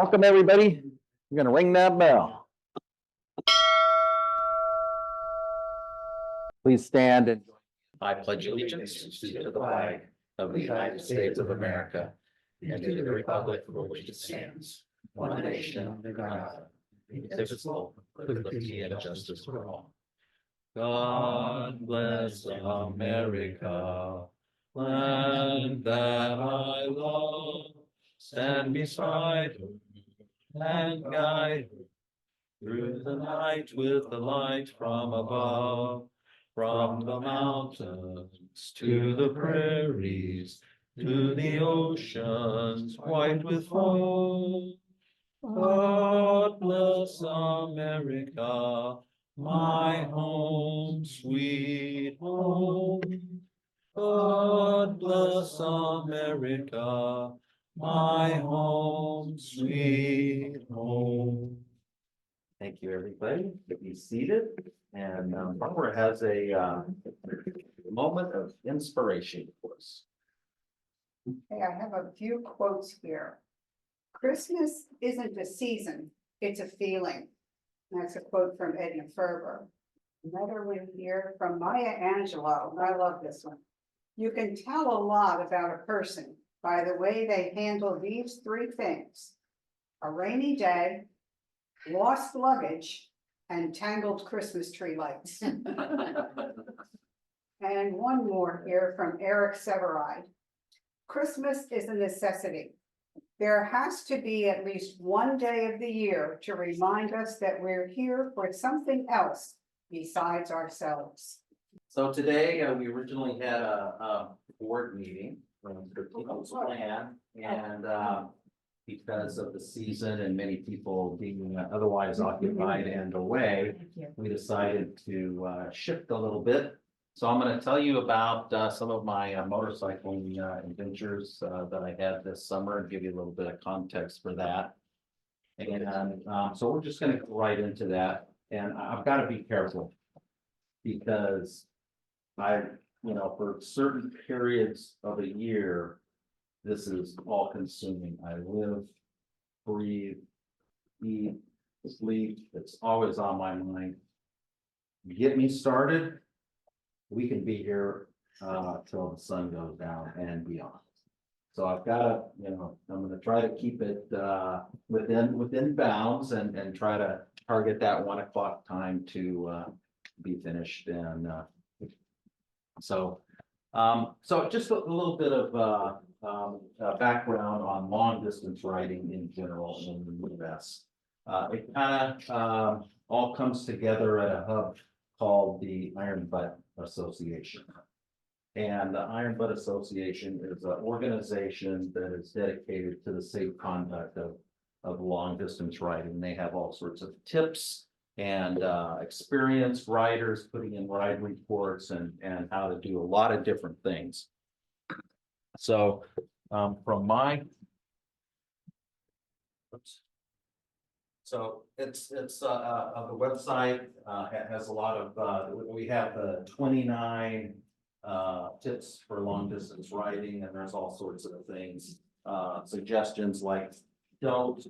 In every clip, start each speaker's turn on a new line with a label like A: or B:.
A: Welcome, everybody. We're gonna ring that bell. Please stand and I pledge allegiance to the flag of the United States of America and to the republic for which it stands, one nation under God, indivisible, with liberty and justice for all. God bless America, land that I love. Stand beside her and guide her through the night with the light from above. From the mountains to the prairies, to the oceans white with foam. God bless America, my home, sweet home. God bless America, my home, sweet home. Thank you, everybody. Be seated. And Barbara has a moment of inspiration for us.
B: Okay, I have a few quotes here. Christmas isn't a season, it's a feeling. That's a quote from Edna Ferber. Another one here from Maya Angelou. I love this one. You can tell a lot about a person by the way they handle these three things: a rainy day, lost luggage, and tangled Christmas tree lights. And one more here from Eric Severide. Christmas is a necessity. There has to be at least one day of the year to remind us that we're here for something else besides ourselves.
A: So today we originally had a board meeting from the strategic plan, and because of the season and many people being otherwise occupied and away, we decided to shift a little bit. So I'm going to tell you about some of my motorcycling adventures that I had this summer and give you a little bit of context for that. And so we're just going to go right into that. And I've got to be careful because for certain periods of a year, this is all consuming. I live, breathe, eat, sleep. It's always on my mind. Get me started. We can be here till the sun goes down and beyond. So I've got to, I'm going to try to keep it within bounds and try to target that 1 o'clock time to be finished. And so just a little bit of background on long distance riding in general in the US. It kind of all comes together at a hub called the Iron Butt Association. And the Iron Butt Association is an organization that is dedicated to the safe conduct of long distance riding. They have all sorts of tips and experienced riders putting in ride reports and how to do a lot of different things. So from my, so it's the website has a lot of we have 29 tips for long distance riding, and there's all sorts of things, suggestions like don't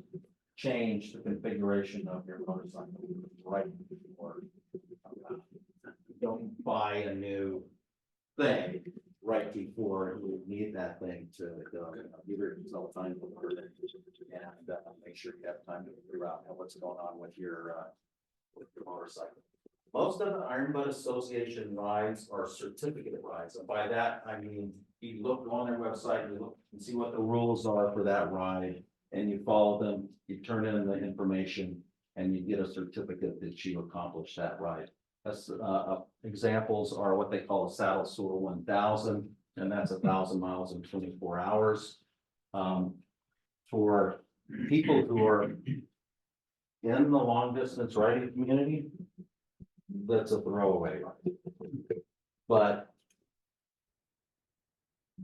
A: change the configuration of your motorcycle right before, don't buy a new thing right before you need that thing to give yourself time to learn it and make sure you have time to figure out what's going on with your motorcycle. Most of the Iron Butt Association rides are certificate rides, and by that I mean you look on their website, you look and see what the rules are for that ride, and you follow them. You turn in the information, and you get a certificate that you accomplished that ride. That's examples are what they call a Saddle Sore 1000, and that's 1,000 miles in 24 hours. For people who are in the long distance riding community, that's a throwaway ride, but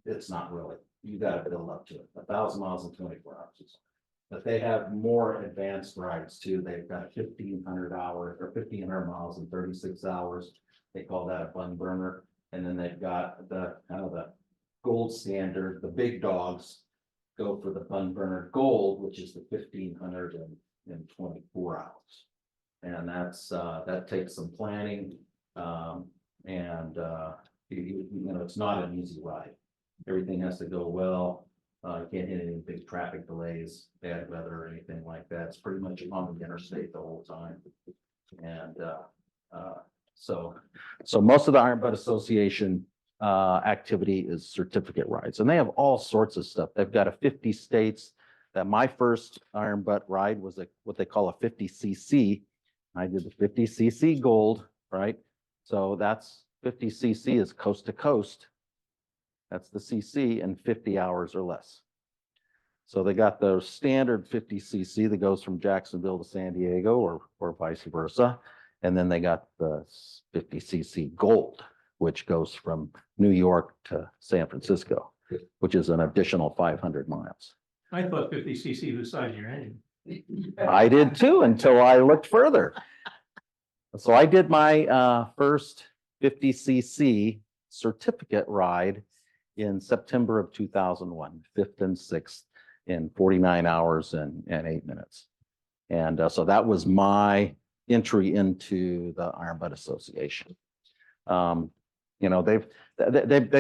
A: it's not really. You got to build up to it. 1,000 miles in 24 hours. But they have more advanced rides too. They've got 1,500 hours or 1,500 miles in 36 hours. They call that a bun burner. And then they've got the kind of the gold standard, the big dogs, go for the Fun Burner Gold, which is the 1,524 hours. And that's, that takes some planning, it's not an easy ride. Everything has to go well. You can't hit any big traffic delays, bad weather or anything like that. It's pretty much on the interstate the whole time. And so most of the Iron Butt Association activity is certificate rides, and they have all sorts of stuff. They've got a 50 states. That my first Iron Butt ride was what they call a 50cc. I did the 50cc gold, right? So that's 50cc is coast to coast. That's the CC, and 50 hours or less. So they got the standard 50cc that goes from Jacksonville to San Diego, or vice versa. And then they got the 50cc gold, which goes from New York to San Francisco, which is an additional 500 miles.
C: I thought 50cc was size of your engine.
A: I did too, until I looked further. So I did my first 50cc certificate ride in September of 2001, 5th and 6th in 49 hours and 8 minutes. And so that was my entry into the Iron Butt Association. They've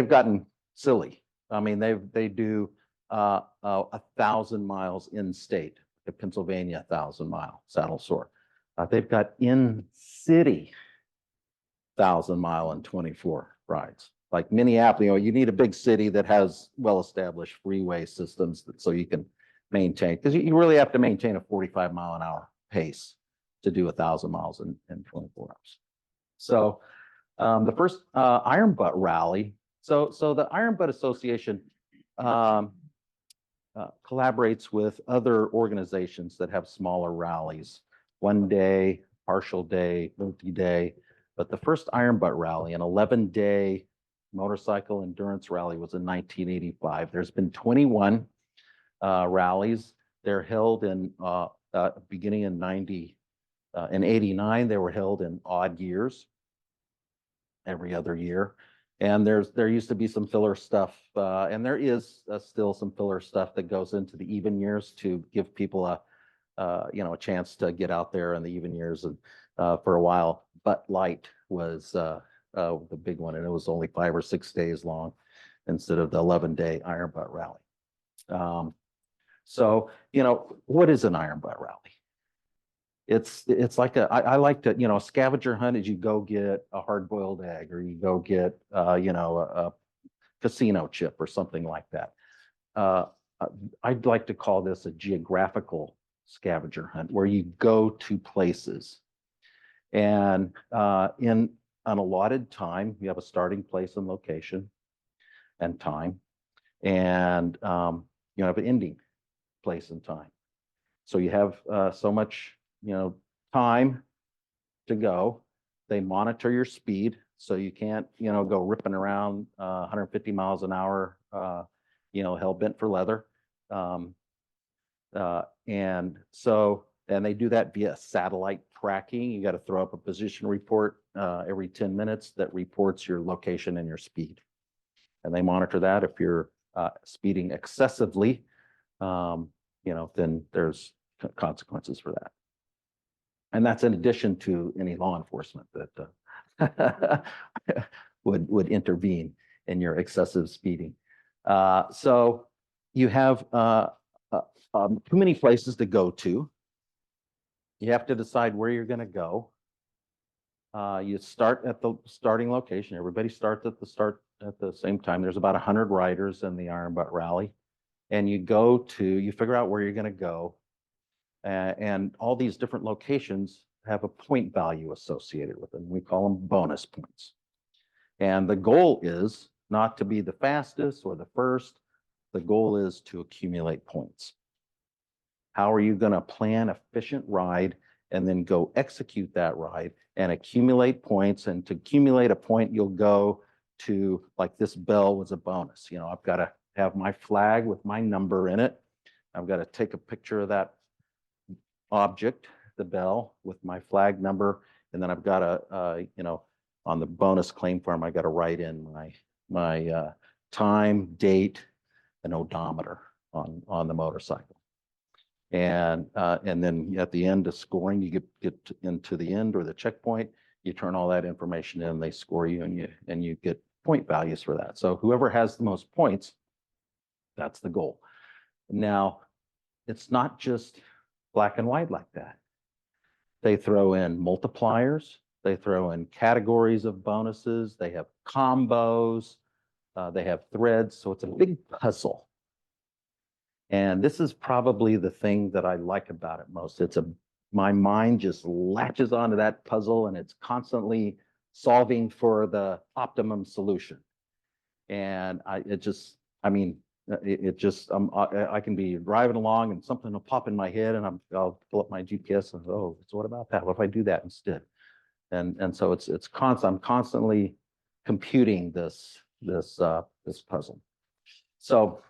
A: gotten silly. I mean, they do 1,000 miles in state, the Pennsylvania 1,000-mile saddle sore. They've got in city 1,000-mile and 24 rides. Like Minneapolis, you need a big city that has well-established freeway systems so you can maintain, because you really have to maintain a 45-mile-an-hour pace to do 1,000 miles in 24 hours. So the first Iron Butt rally. So the Iron Butt Association collaborates with other organizations that have smaller rallies, 1 day, partial day, multi-day. But the first Iron Butt rally, an 11-day motorcycle endurance rally, was in 1985. There's been 21 rallies. They're held in beginning in 89. They were held in odd years, every other year. And there used to be some filler stuff, and there is still some filler stuff that goes into the even years to give people a chance to get out there in the even years. And for a while, Butt Light was the big one, and it was only 5 or 6 days long instead of the 11-day Iron Butt rally. So what is an Iron Butt rally? It's like I like to, a scavenger hunt is you go get a hard-boiled egg, or you go get a casino chip or something like that. I'd like to call this a geographical scavenger hunt, where you go to places and in an allotted time. You have a starting place and location and time, and you have an ending place and time. So you have so much time to go. They monitor your speed, so you can't go ripping around 150 miles an hour, hell bent for leather. And they do that via satellite tracking. You got to throw up a position report every 10 minutes that reports your location and your speed. And they monitor that. If you're speeding excessively, then there's consequences for that. And that's in addition to any law enforcement that would intervene in your excessive speeding. So you have too many places to go to. You have to decide where you're going to go. You start at the starting location. Everybody starts at the same time. There's about 100 riders in the Iron Butt Rally, and you figure out where you're going to go. And all these different locations have a point value associated with them. We call them bonus points. And the goal is not to be the fastest or the first. The goal is to accumulate points. How are you going to plan an efficient ride and then go execute that ride and accumulate points? And to accumulate a point, you'll go to, like, this bell was a bonus. I've got to have my flag with my number in it. I've got to take a picture of that object, the bell, with my flag number, and then I've got to on the bonus claim form, I got to write in my time, date, and odometer
D: on the motorcycle. And then at the end of scoring, you get into the end or the checkpoint, you turn all that information in, they score you, and you get point values for that. So whoever has the most points, that's the goal. Now, it's not just black and white like that. They throw in multipliers, they throw in categories of bonuses, they have combos, they have threads, so it's a big puzzle. And this is probably the thing that I like about it most. My mind just latches onto that puzzle, and it's constantly solving for the optimum solution. And I can be driving along and something will pop in my head, and I'll pull up my GPS and so what about that? What if I do that instead? And so it's constant. I'm constantly computing this puzzle. So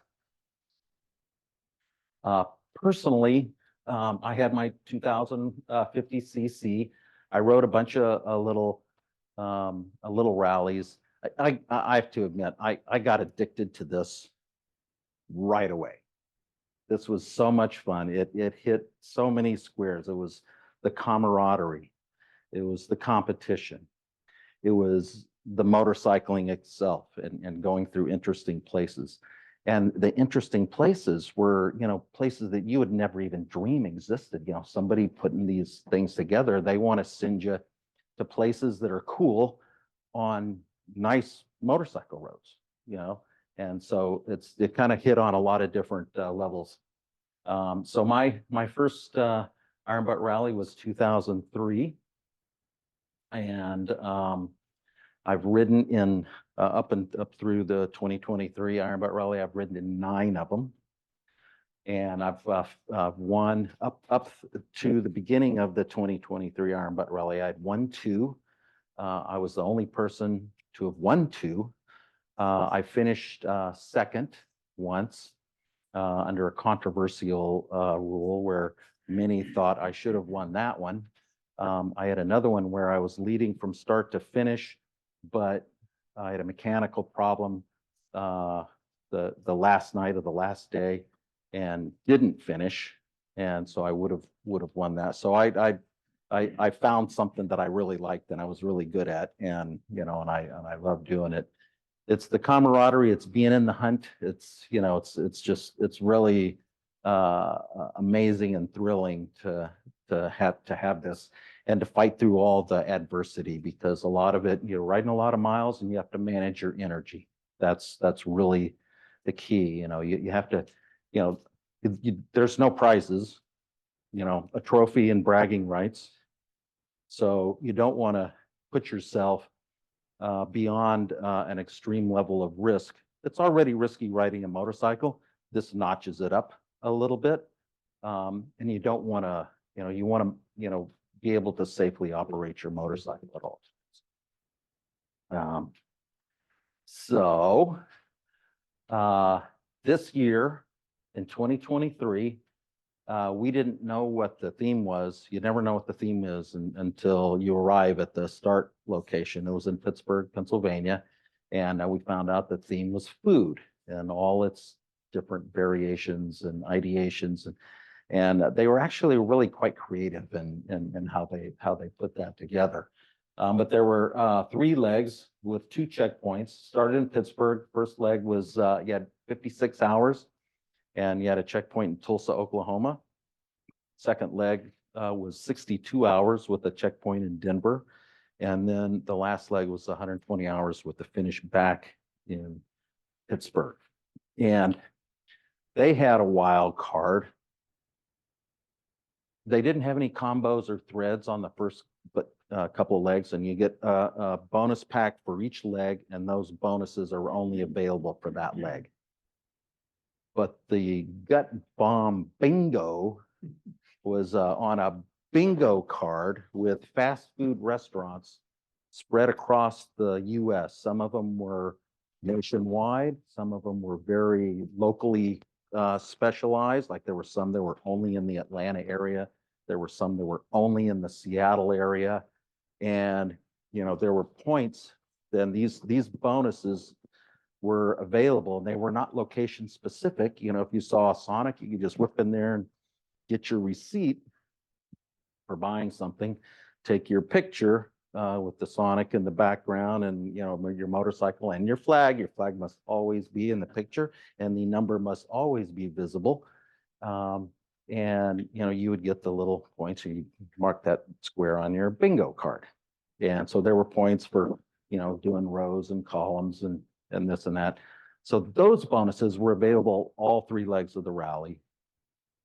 D: personally, I had my 2050 cc. I rode a bunch of little rallies. I have to admit, I got addicted to this right away. This was so much fun. It hit so many squares. It was the camaraderie. It was the competition. It was the motorcycling itself and going through interesting places. And the interesting places were, places that you would never even dream existed. Somebody putting these things together, they want to send you to places that are cool on nice motorcycle roads, and so it kind of hit on a lot of different levels. So my first Iron Butt Rally was 2003, and I've ridden in up through the 2023 Iron Butt Rally. I've ridden in 9 of them, and I've won up to the beginning of the 2023 Iron Butt Rally. I'd won 2. I was the only person to have won 2. I finished second once under a controversial rule where many thought I should have won that one. I had another one where I was leading from start to finish, but I had a mechanical problem the last night of the last day and didn't finish, and so I would have won that. So I found something that I really liked and I was really good at, and and I love doing it. It's the camaraderie. It's being in the hunt. It's really amazing and thrilling to have this and to fight through all the adversity, because a lot of it, you're riding a lot of miles and you have to manage your energy. That's really the key. You have to, there's no prizes, a trophy and bragging rights. So you don't want to put yourself beyond an extreme level of risk. It's already risky riding a motorcycle. This notches it up a little bit. And you don't want to, you want to, be able to safely operate your motorcycle at all times. So this year in 2023, we didn't know what the theme was. You never know what the theme is until you arrive at the start location. It was in Pittsburgh, Pennsylvania. And we found out the theme was food and all its different variations and ideations. And they were actually really quite creative in how they put that together. But there were 3 legs with 2 checkpoints. Started in Pittsburgh. First leg was you had 56 hours, and you had a checkpoint in Tulsa, Oklahoma. Second leg was 62 hours with a checkpoint in Denver. And then the last leg was 120 hours with the finish back in Pittsburgh. And they had a wild card. They didn't have any combos or threads on the first couple of legs, and you get a bonus pack for each leg, and those bonuses are only available for that leg. But the gut bomb bingo was on a bingo card with fast food restaurants spread across the U.S. Some of them were nationwide. Some of them were very locally specialized. Like there were some that were only in the Atlanta area. There were some that were only in the Seattle area. And, there were points. Then these bonuses were available, and they were not location specific. You know, if you saw a Sonic, you could just whip in there and get your receipt for buying something, take your picture with the Sonic in the background, and, you know, your motorcycle and your flag. Your flag must always be in the picture, and the number must always be visible. And, you know, you would get the little points, and you mark that square on your bingo card. And so there were points for, you know, doing rows and columns and this and that. So those bonuses were available all 3 legs of the rally,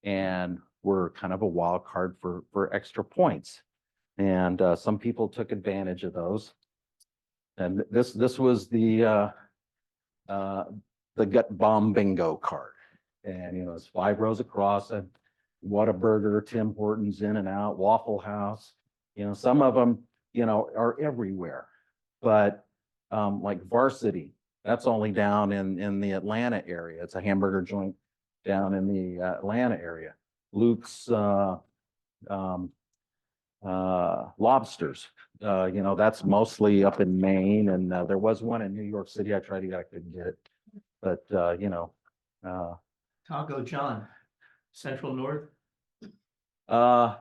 D: and were kind of a wild card for extra points. And some people took advantage of those. And this was the gut bomb bingo card. And, you know, it's 5 rows across, and Whataburger, Tim Hortons, In and Out, Waffle House. You know, some of them, you know, are everywhere. But like Varsity, that's only down in the Atlanta area. It's a hamburger joint down in the Atlanta area. Luke's Lobsters, you know, that's mostly up in Maine, and there was one in New York City. I tried to get, I couldn't get it, but you know,
C: Taco John, Central North.
D: uh,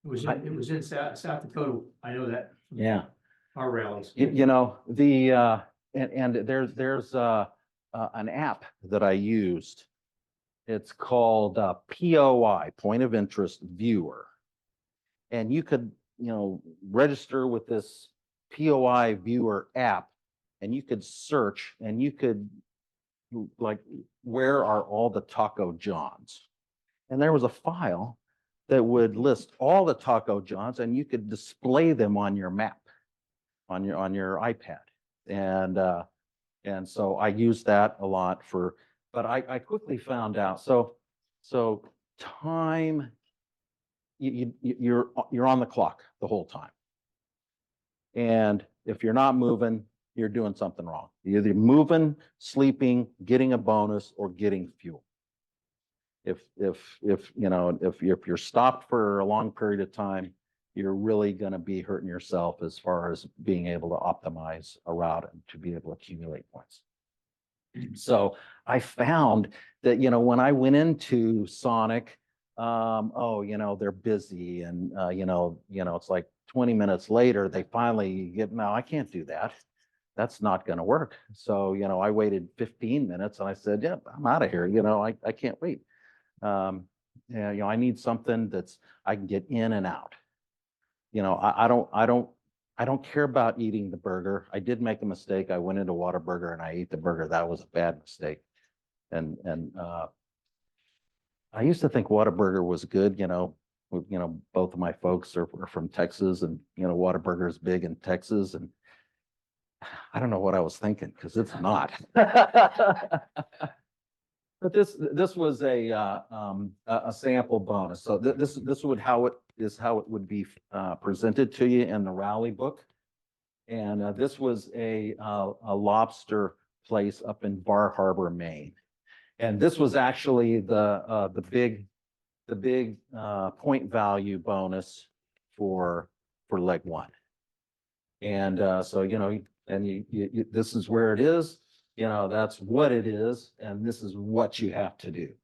C: It was in South Dakota. I know that. From
D: yeah,
C: Our rallies.
D: you know, the and there's an app that I used. It's called POI, Point of Interest Viewer. And you could, you know, register with this POI Viewer app, and you could search, and you could, like, where are all the Taco Johns? And there was a file that would list all the Taco Johns, and you could display them on your map, on your iPad. And so I used that a lot for, but I quickly found out, so time, you're on the clock the whole time. And if you're not moving, you're doing something wrong. You're either moving, sleeping, getting a bonus, or getting fuel. If you know, if you're stopped for a long period of time, you're really going to be hurting yourself as far as being able to optimize a route and to be able to accumulate points. So I found that, you know, when I went into Sonic, oh, you know, they're busy, and you know, it's like 20 minutes later, they finally get, no, I can't do that. That's not going to work. So, you know, I waited 15 minutes, and I said, yeah, I'm out of here. You know, I can't wait. Yeah, you know, I need something that's, I can get in and out. You know, I don't care about eating the burger. I did make a mistake. I went into Whataburger and I ate the burger. That was a bad mistake. And I used to think Whataburger was good. You know, both of my folks are from Texas, and, you know, Whataburger is big in Texas, and I don't know what I was thinking, because it's not. But this was a sample bonus. So this would how it would be presented to you in the rally book. And this was a lobster place up in Bar Harbor, Maine. And this was actually the big point value bonus for leg 1. And so, you know, and this is where it is. You know, that's what it is, and this is what you have to do.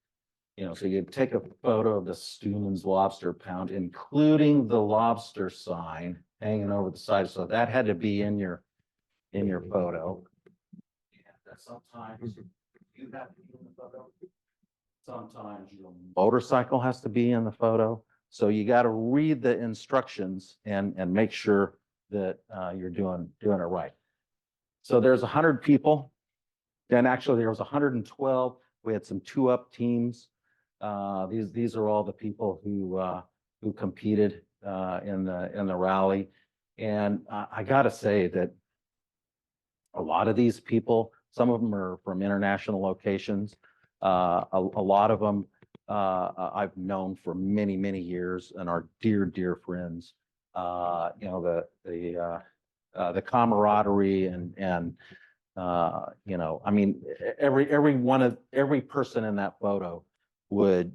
D: You know, so you take a photo of the Stuman's Lobster Pound, including the lobster sign hanging over the side. So that had to be in your photo. And sometimes you have to be in the photo. Sometimes your motorcycle has to be in the photo. So you got to read the instructions and make sure that you're doing it right. So there's 100 people. And actually there was 112. We had some 2-up teams. These are all the people who competed in the rally. And I got to say that a lot of these people, some of them are from international locations. A lot of them I've known for many, many years and are dear friends. You know, the camaraderie and you know, I mean, every person in that photo would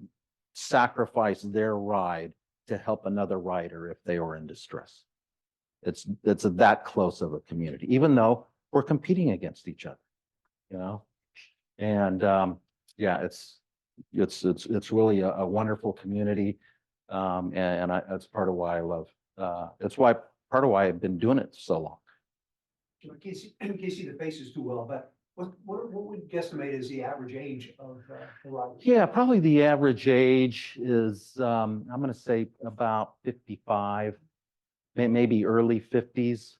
D: sacrifice their ride to help another rider if they were in distress. It's that close of a community, even though we're competing against each other. you know? And, yeah, it's really a wonderful community. That's part of why I love, part of why I've been doing it so long.
C: I can't see the faces too well, but what would you guesstimate is the average age of the riders?
D: Yeah, probably the average age is, I'm gonna say about 55, maybe early 50s.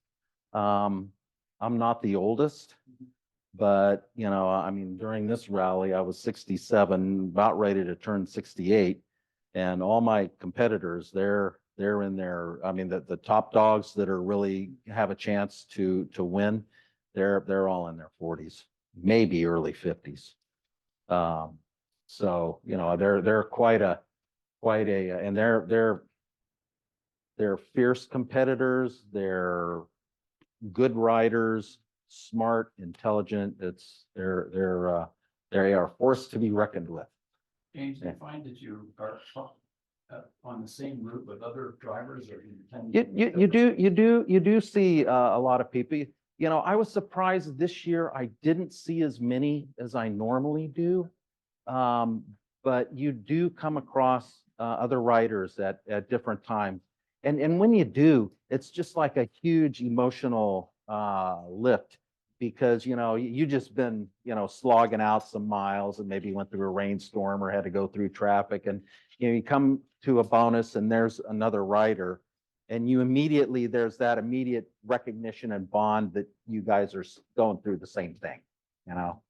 D: I'm not the oldest, but you know, I mean, during this rally, I was 67, about ready to turn 68. And all my competitors, they're in their, I mean, the top dogs that are really have a chance to win, they're all in their 40s, maybe early 50s. So, you know, they're quite a, and they're fierce competitors. They're good riders, smart, intelligent. They are a force to be reckoned with.
E: James, do you find that you are on the same route with other drivers, or
D: You do see a lot of people. You know, I was surprised this year I didn't see as many as I normally do. But you do come across other riders at different times. And when you do, it's just like a huge emotional lift, because, you know, you just been, you know, slogging out some miles and maybe went through a rainstorm or had to go through traffic. And, you know, you come to a bonus and there's another rider, and you immediately, there's that immediate recognition and bond that you guys are going through the same thing, you know?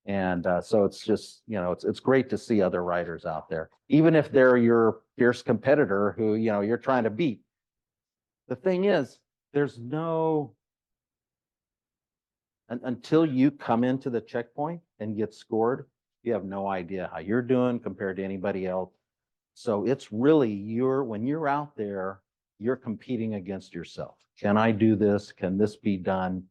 D: And so it's just, you know, it's great to see other riders out there, even if they're your fierce competitor who, you know, you're trying to beat. The thing is, there's no, until you come into the checkpoint and get scored, you have no idea how you're doing compared to anybody else. So it's really when you're out there, you're competing against yourself. Can I do this? Can this be done?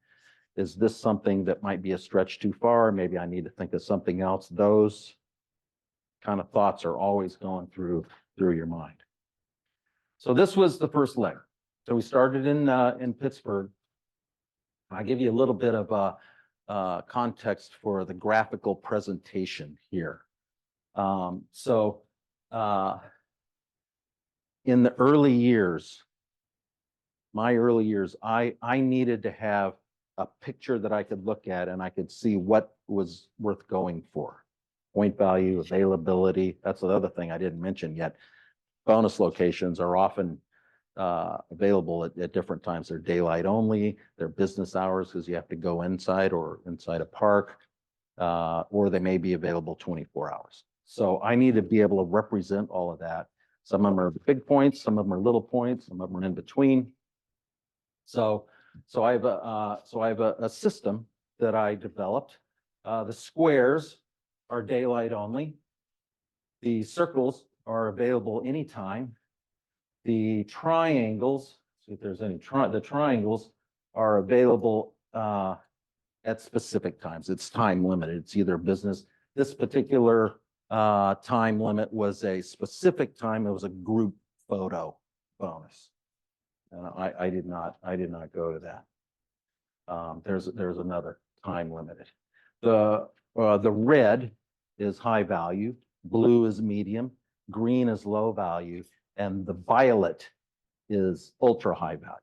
D: Is this something that might be a stretch too far? Maybe I need to think of something else. Those kind of thoughts are always going through your mind. So this was the first leg. So we started in Pittsburgh. I'll give you a little bit of context for the graphical presentation here. In the early years, my early years, I needed to have a picture that I could look at and I could see what was worth going for. Point value, availability. That's the other thing I didn't mention yet. Bonus locations are often available at different times. They're daylight only, they're business hours because you have to go inside or inside a park, or they may be available 24 hours. So I need to be able to represent all of that. Some of them are big points, some of them are little points, some of them are in between. So I have a system that I developed. The squares are daylight only. The circles are available anytime. The triangles, see if there's any, the triangles are available at specific times. It's time limited. It's either business. This particular time limit was a specific time. It was a group photo bonus. And I did not go to that. There's another time limited. The red is high value, blue is medium, green is low value, and the violet is ultra high value.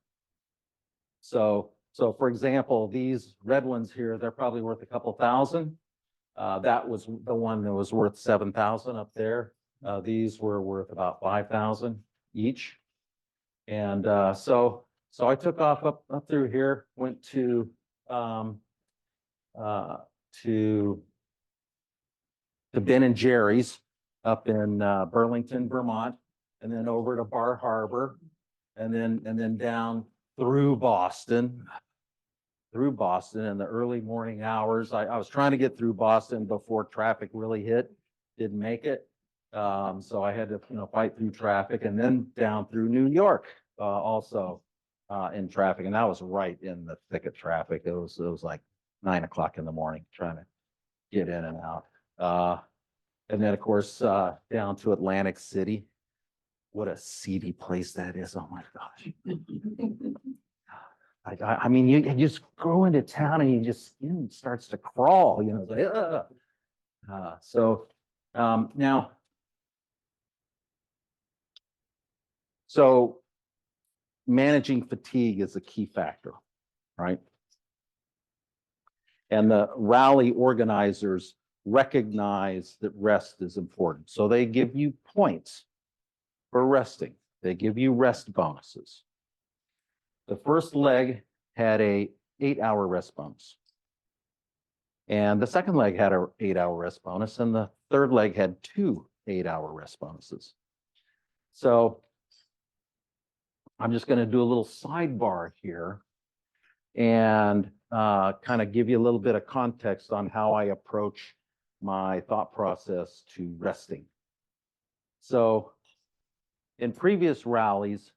D: So for example, these red ones here, they're probably worth a couple thousand. That was the one that was worth 7,000 up there. These were worth about 5,000 each. And so I took off up through here, went to Ben and Jerry's up in Burlington, Vermont, and then over to Bar Harbor, and then down through Boston in the early morning hours. I was trying to get through Boston before traffic really hit, didn't make it. So I had to, you know, fight through traffic, and then down through New York, also in traffic. And that was right in the thick of traffic. It was like 9 o'clock in the morning trying to get in and out. And then of course, down to Atlantic City. What a seedy place that is. Oh my gosh. I mean, you just go into town and you just skin starts to crawl, you know, it's like, now, so managing fatigue is a key factor, right? And the rally organizers recognize that rest is important. So they give you points for resting. They give you rest bonuses. The first leg had a 8-hour rest bonus. And the second leg had a 8-hour rest bonus, and the third leg had 2 8-hour rest bonuses. So I'm just going to do a little sidebar here and kind of give you a little bit of context on how I approach my thought process to resting. So in previous rallies,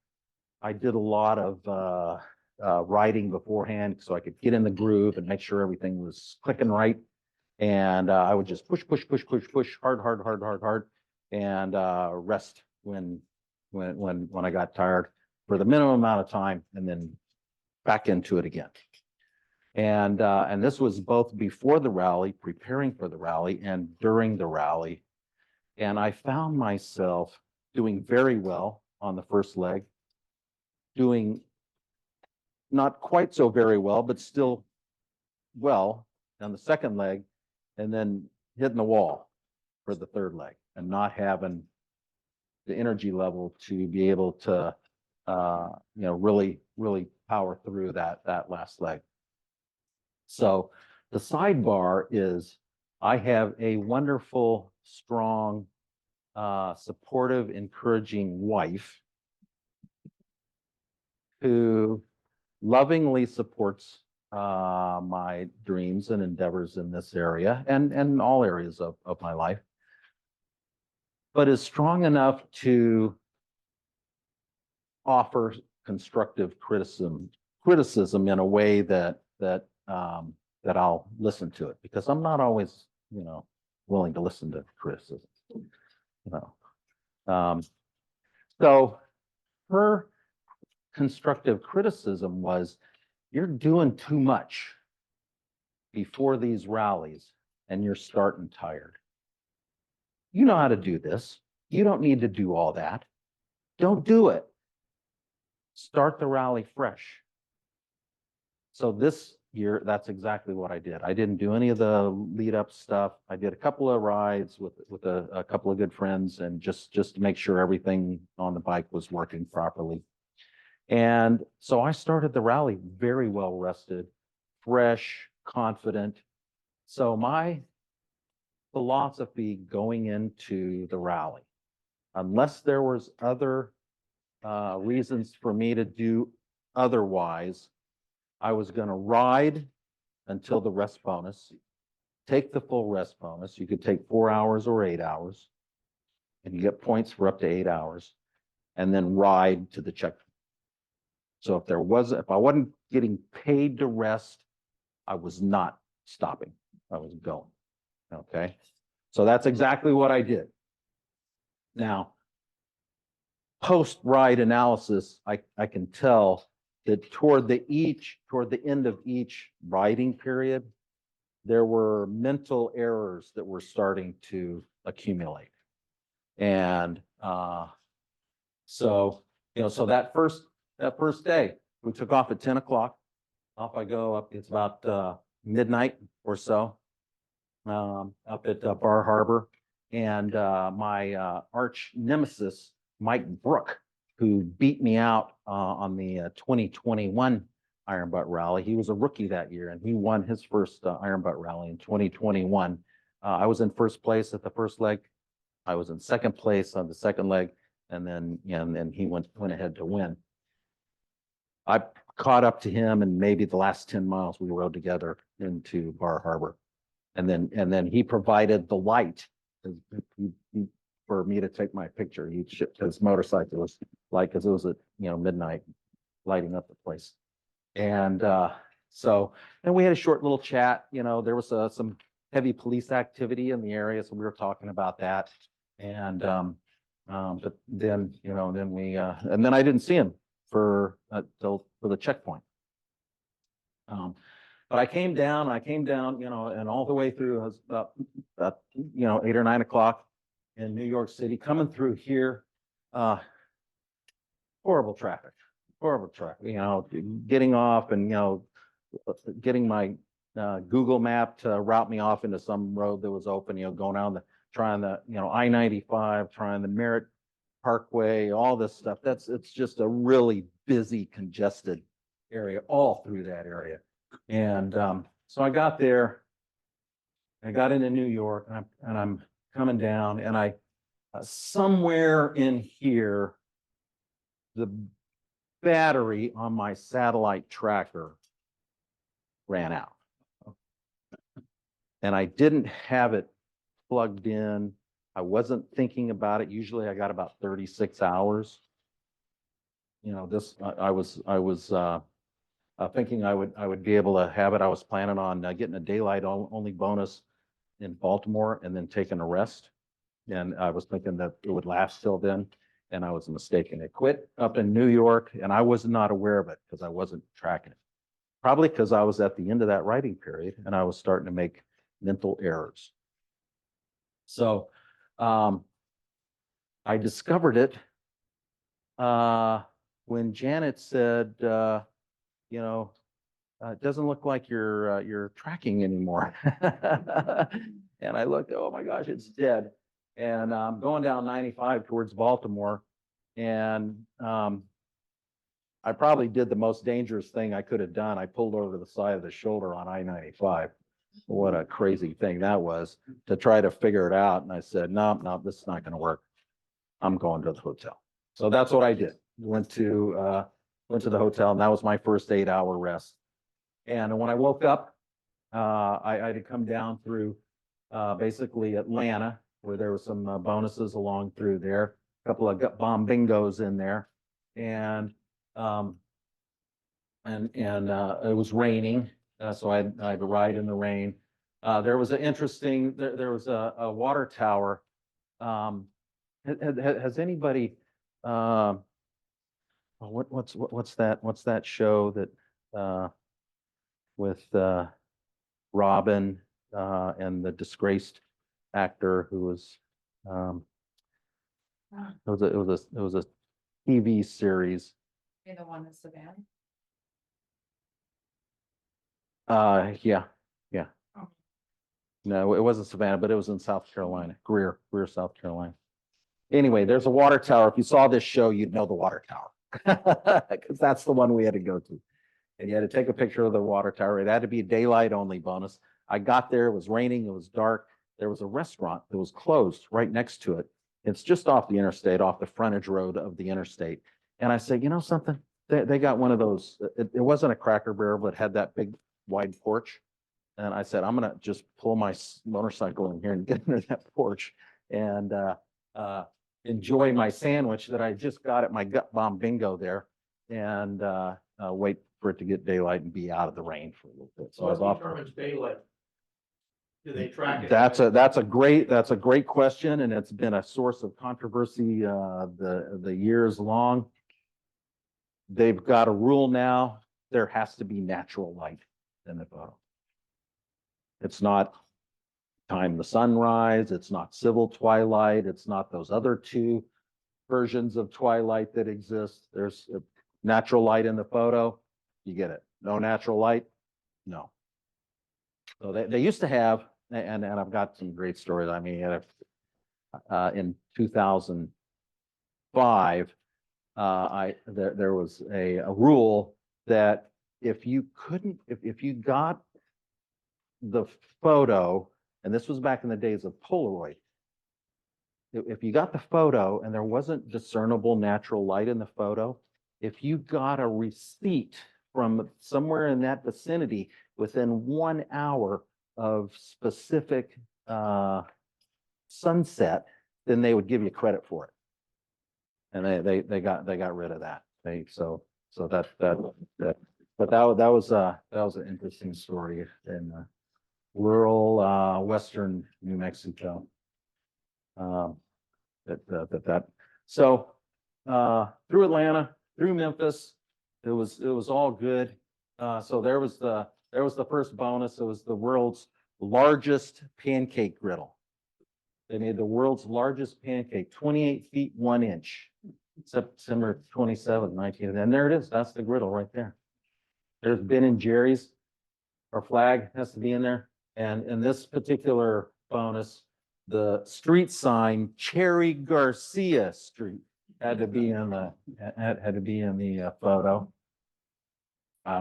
D: I did a lot of writing beforehand so I could get in the groove and make sure everything was clicking right. And I would just push, hard, and rest when I got tired for the minimum amount of time, and then back into it again. And this was both before the rally, preparing for the rally, and during the rally. And I found myself doing very well on the first leg, doing not quite so very well, but still well on the second leg, and then hitting the wall for the third leg and not having the energy level to be able to, really power through that last leg. So the sidebar is I have a wonderful, strong, supportive, encouraging wife who lovingly supports my dreams and endeavors in this area and all areas of my life, but is strong enough to offer constructive criticism in a way that I'll listen to it, because I'm not always, willing to listen to criticism. So her constructive criticism was, you're doing too much before these rallies and you're starting tired. You know how to do this. You don't need to do all that. Don't do it. Start the rally fresh. So this year, that's exactly what I did. I didn't do any of the lead up stuff. I did a couple of rides with a couple of good friends, and just to make sure everything on the bike was working properly. And so I started the rally very well rested, fresh, confident. So my philosophy going into the rally, unless there was other reasons for me to do otherwise, I was going to ride until the rest bonus, take the full rest bonus. You could take 4 hours or 8 hours, and you get points for up to 8 hours, and then ride to the checkpoint. So if I wasn't getting paid to rest, I was not stopping. I was going. Okay. So that's exactly what I did. Now, post-ride analysis, I can tell that toward the end of each riding period, there were mental errors that were starting to accumulate. And so that first day, we took off at 10 o'clock. Off I go up. It's about midnight or so, up at Bar Harbor. And my arch nemesis, Mike Brook, who beat me out on the 2021 Iron Butt Rally. He was a rookie that year, and he won his first Iron Butt Rally in 2021. I was in first place at the first leg. I was in second place on the second leg, and then he went ahead to win. I caught up to him, and maybe the last 10 miles we rode together into Bar Harbor, and then he provided the light for me to take my picture. He shipped his motorcycle, was like, because it was at midnight, lighting up the place. And and we had a short little chat. There was some heavy police activity in the area, so we were talking about that. And but then then I didn't see him for the checkpoint. But I came down, you know, and all the way through, it was about, you know, 8 or 9 o'clock in New York City, coming through here. Horrible traffic, you know, getting off and, you know, getting my Google map to route me off into some road that was open, you know, going down trying the, you know, I-95, trying the Merritt Parkway, all this stuff. It's just a really busy, congested area all through that area. And so I got there, I got into New York, and I'm coming down, and I somewhere in here, the battery on my satellite tracker ran out. And I didn't have it plugged in. I wasn't thinking about it. Usually I got about 36 hours. You know, I was thinking I would be able to have it. I was planning on getting a daylight only bonus in Baltimore and then taking a rest. And I was thinking that it would last till then, and I was mistaken. It quit up in New York, and I was not aware of it because I wasn't tracking it. Probably because I was at the end of that writing period and I was starting to make mental errors. So I discovered it when Janet said, you know, it doesn't look like you're tracking anymore. And I looked, oh my gosh, it's dead. And I'm going down 95 towards Baltimore. And I probably did the most dangerous thing I could have done. I pulled over to the side of the shoulder on I-95. What a crazy thing that was, to try to figure it out. And I said, no, this is not going to work. I'm going to the hotel. So that's what I did. Went to the hotel, and that was my first 8-hour rest. And when I woke up, I had to come down through basically Atlanta, where there were some bonuses along through there, a couple of bomb bingos in there, and it was raining, so I had to ride in the rain. There was an interesting, there was a water tower. Has anybody, what's that show that with Robin and the disgraced actor who was it was a TV series.
F: You're the one in Savannah?
D: Yeah.
F: Oh.
D: No, it wasn't Savannah, but it was in South Carolina, Greer, South Carolina. Anyway, there's a water tower. If you saw this show, you'd know the water tower because that's the one we had to go to. And you had to take a picture of the water tower. It had to be a daylight only bonus. I got there, it was raining, it was dark. There was a restaurant that was closed right next to it. It's just off the interstate, off the frontage road of the interstate. And I said, you know something? They got one of those, it wasn't a Cracker Barrel, but it had that big wide porch. And I said, I'm gonna just pull my motorcycle in here and get under that porch and enjoy my sandwich that I just got at my gut bomb bingo there, and wait for it to get daylight and be out of the rain for a little bit. So I was off.
E: Determines daylight? Do they track it?
D: That's a great question, and it's been a source of controversy the years long. They've got a rule now. There has to be natural light in the photo. It's not time the sunrise. It's not civil twilight. It's not those other two versions of twilight that exist. There's a natural light in the photo. You get it. No natural light. No. So they used to have, and I've got some great stories. I mean, in 2005, there was a rule that if you got the photo, and this was back in the days of Polaroid, if you got the photo and there wasn't discernible natural light in the photo, if you got a receipt from somewhere in that vicinity within 1 hour of specific sunset, then they would give you credit for it. And they got rid of that. But that was an interesting story in rural western New Mexico. So through Atlanta, through Memphis, it was all good. So there was the first bonus. It was the world's largest pancake griddle. They made the world's largest pancake, 28 feet, 1 inch. September 27th, 19. And there it is. That's the griddle right there. There's Ben and Jerry's. Our flag has to be in there. And in this particular bonus, the street sign, Cherry Garcia Street, had to be in the photo.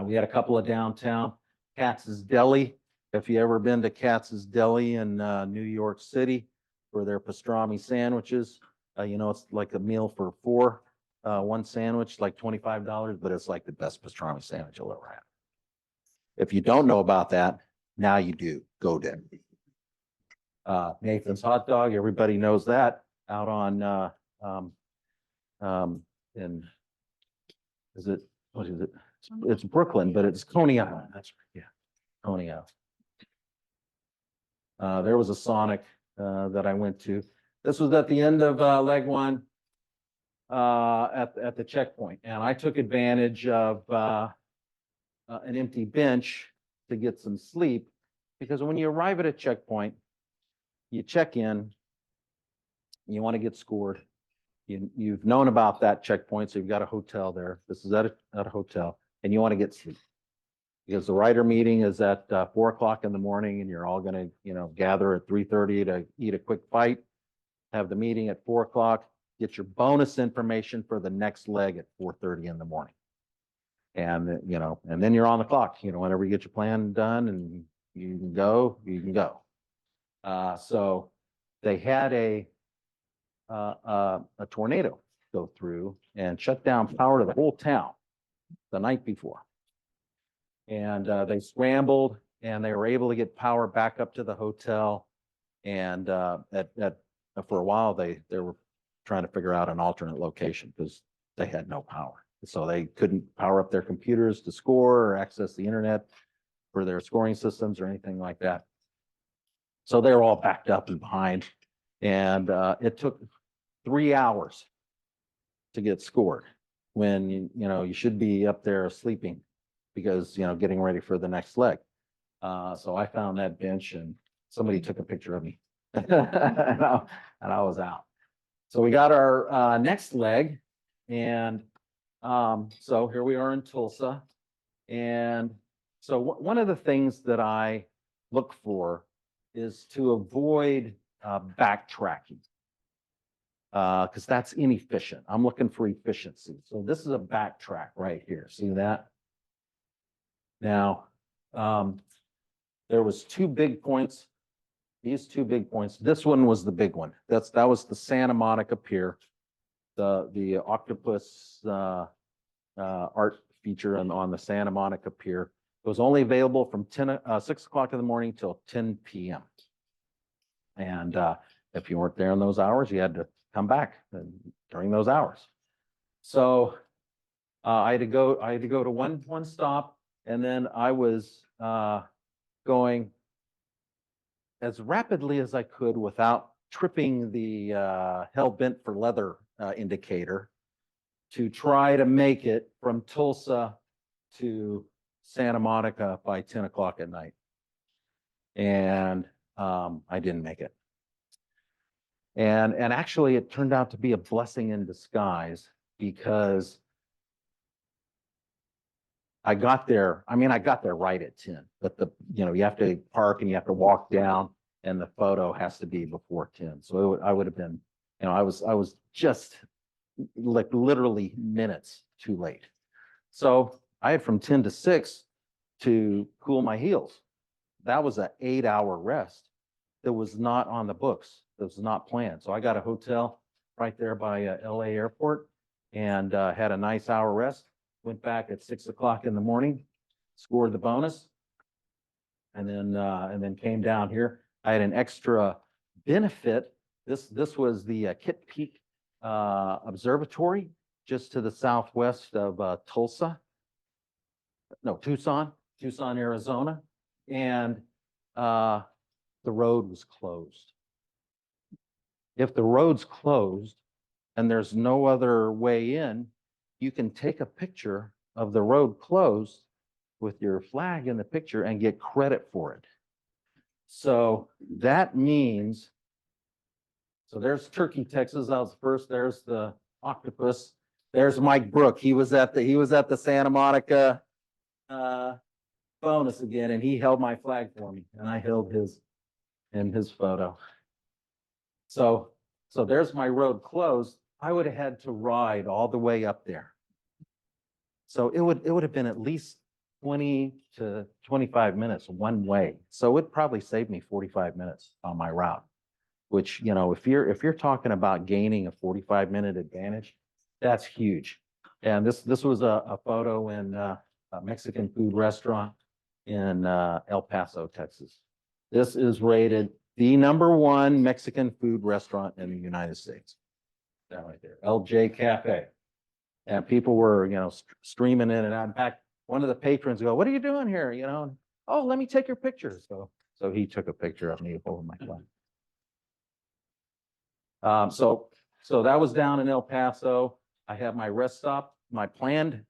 D: We had a couple of downtown. Katz's Deli. If you ever been to Katz's Deli in New York City for their pastrami sandwiches, it's like a meal for four. One sandwich, like $25, but it's like the best pastrami sandwich you'll ever have. If you don't know about that, now you do. Go there. Nathan's Hot Dog, everybody knows that. Out on what is it? It's Brooklyn, but it's Coney Island. That's right. Yeah, Coney Island. There was a Sonic that I went to. This was at the end of leg one at the checkpoint, and I took advantage of an empty bench to get some sleep, because when you arrive at a checkpoint, you check in, you want to get scored. You've known about that checkpoint, so you've got a hotel there. This is at a hotel, and you want to get sleep because the rider meeting is at 4 o'clock in the morning, and you're all going to gather at 3:30 to eat a quick bite, have the meeting at 4 o'clock, get your bonus information for the next leg at 4:30 in the morning. And and then you're on the clock, whenever you get your plan done and you can go, you can go. So they had a tornado go through and shut down power to the whole town the night before. And they scrambled and they were able to get power back up to the hotel. And for a while, they were trying to figure out an alternate location because they had no power. So they couldn't power up their computers to score or access the internet for their scoring systems or anything like that. So they were all backed up and behind. And it took 3 hours to get scored when you should be up there sleeping because getting ready for the next leg. So I found that bench and somebody took a picture of me and I was out. So we got our next leg, and so here we are in Tulsa. And so one of the things that I look for is to avoid backtracking because that's inefficient. I'm looking for efficiency. So this is a backtrack right here. See that? Now, there was 2 big points. These 2 big points. This one was the big one. That was the Santa Monica Pier, the octopus art feature on the Santa Monica Pier. It was only available from 6 o'clock in the morning till 10 p.m. And if you weren't there in those hours, you had to come back during those hours. So I had to go to one stop, and then I was going as rapidly as I could without tripping the hell bent for leather indicator to try to make it from Tulsa to Santa Monica by 10 o'clock at night. And I didn't make it. And actually it turned out to be a blessing in disguise because I got there right at 10, but you have to park and you have to walk down and the photo has to be before 10. So I would have been, I was just like literally minutes too late. So I had from 10 to 6 to cool my heels. That was an 8-hour rest that was not on the books. That was not planned. So I got a hotel right there by LA airport and had a nice hour rest. Went back at 6 o'clock in the morning, scored the bonus, and then came down here. I had an extra benefit. This was the Kitt Peak Observatory, just to the southwest of Tucson, Arizona, and the road was closed. If the road's closed and there's no other way in, you can take a picture of the road closed with your flag in the picture and get credit for it. So that means, so there's Turkey, Texas. I was first. There's the octopus. There's Mike Brook. He was at the Santa Monica bonus again, and he held my flag for me, and I held his in his photo. So there's my road closed. I would have had to ride all the way up there. So it would have been at least 20 to 25 minutes one way. So it probably saved me 45 minutes on my route, which, you know, if you're talking about gaining a 45-minute advantage, that's huge. And this was a photo in a Mexican food restaurant in El Paso, Texas. This is rated the #1 Mexican food restaurant in the United States. That right there, LJ Cafe. And people were, you know, streaming in and out. In fact, one of the patrons go, "What are you doing here?" You know, "Oh, let me take your picture." So he took a picture of me holding my flag. So that was down in El Paso. I have my rest stop, my planned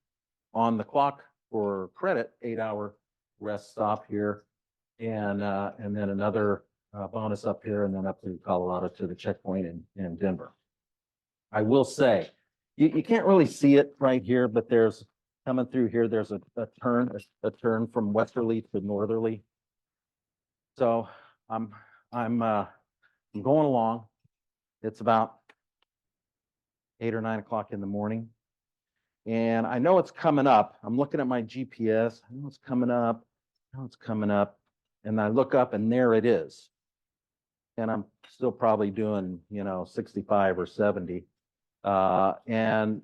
D: on the clock for credit 8-hour rest stop here, and then another bonus up here, and then up to Colorado to the checkpoint in Denver. I will say, you can't really see it right here, but there's coming through here, there's a turn from westerly to northerly. So I'm going along. It's about 8 or 9 o'clock in the morning. And I know it's coming up. I'm looking at my GPS. I know it's coming up. I know it's coming up. And I look up and there it is. And I'm still probably doing, you know, 65 or 70. And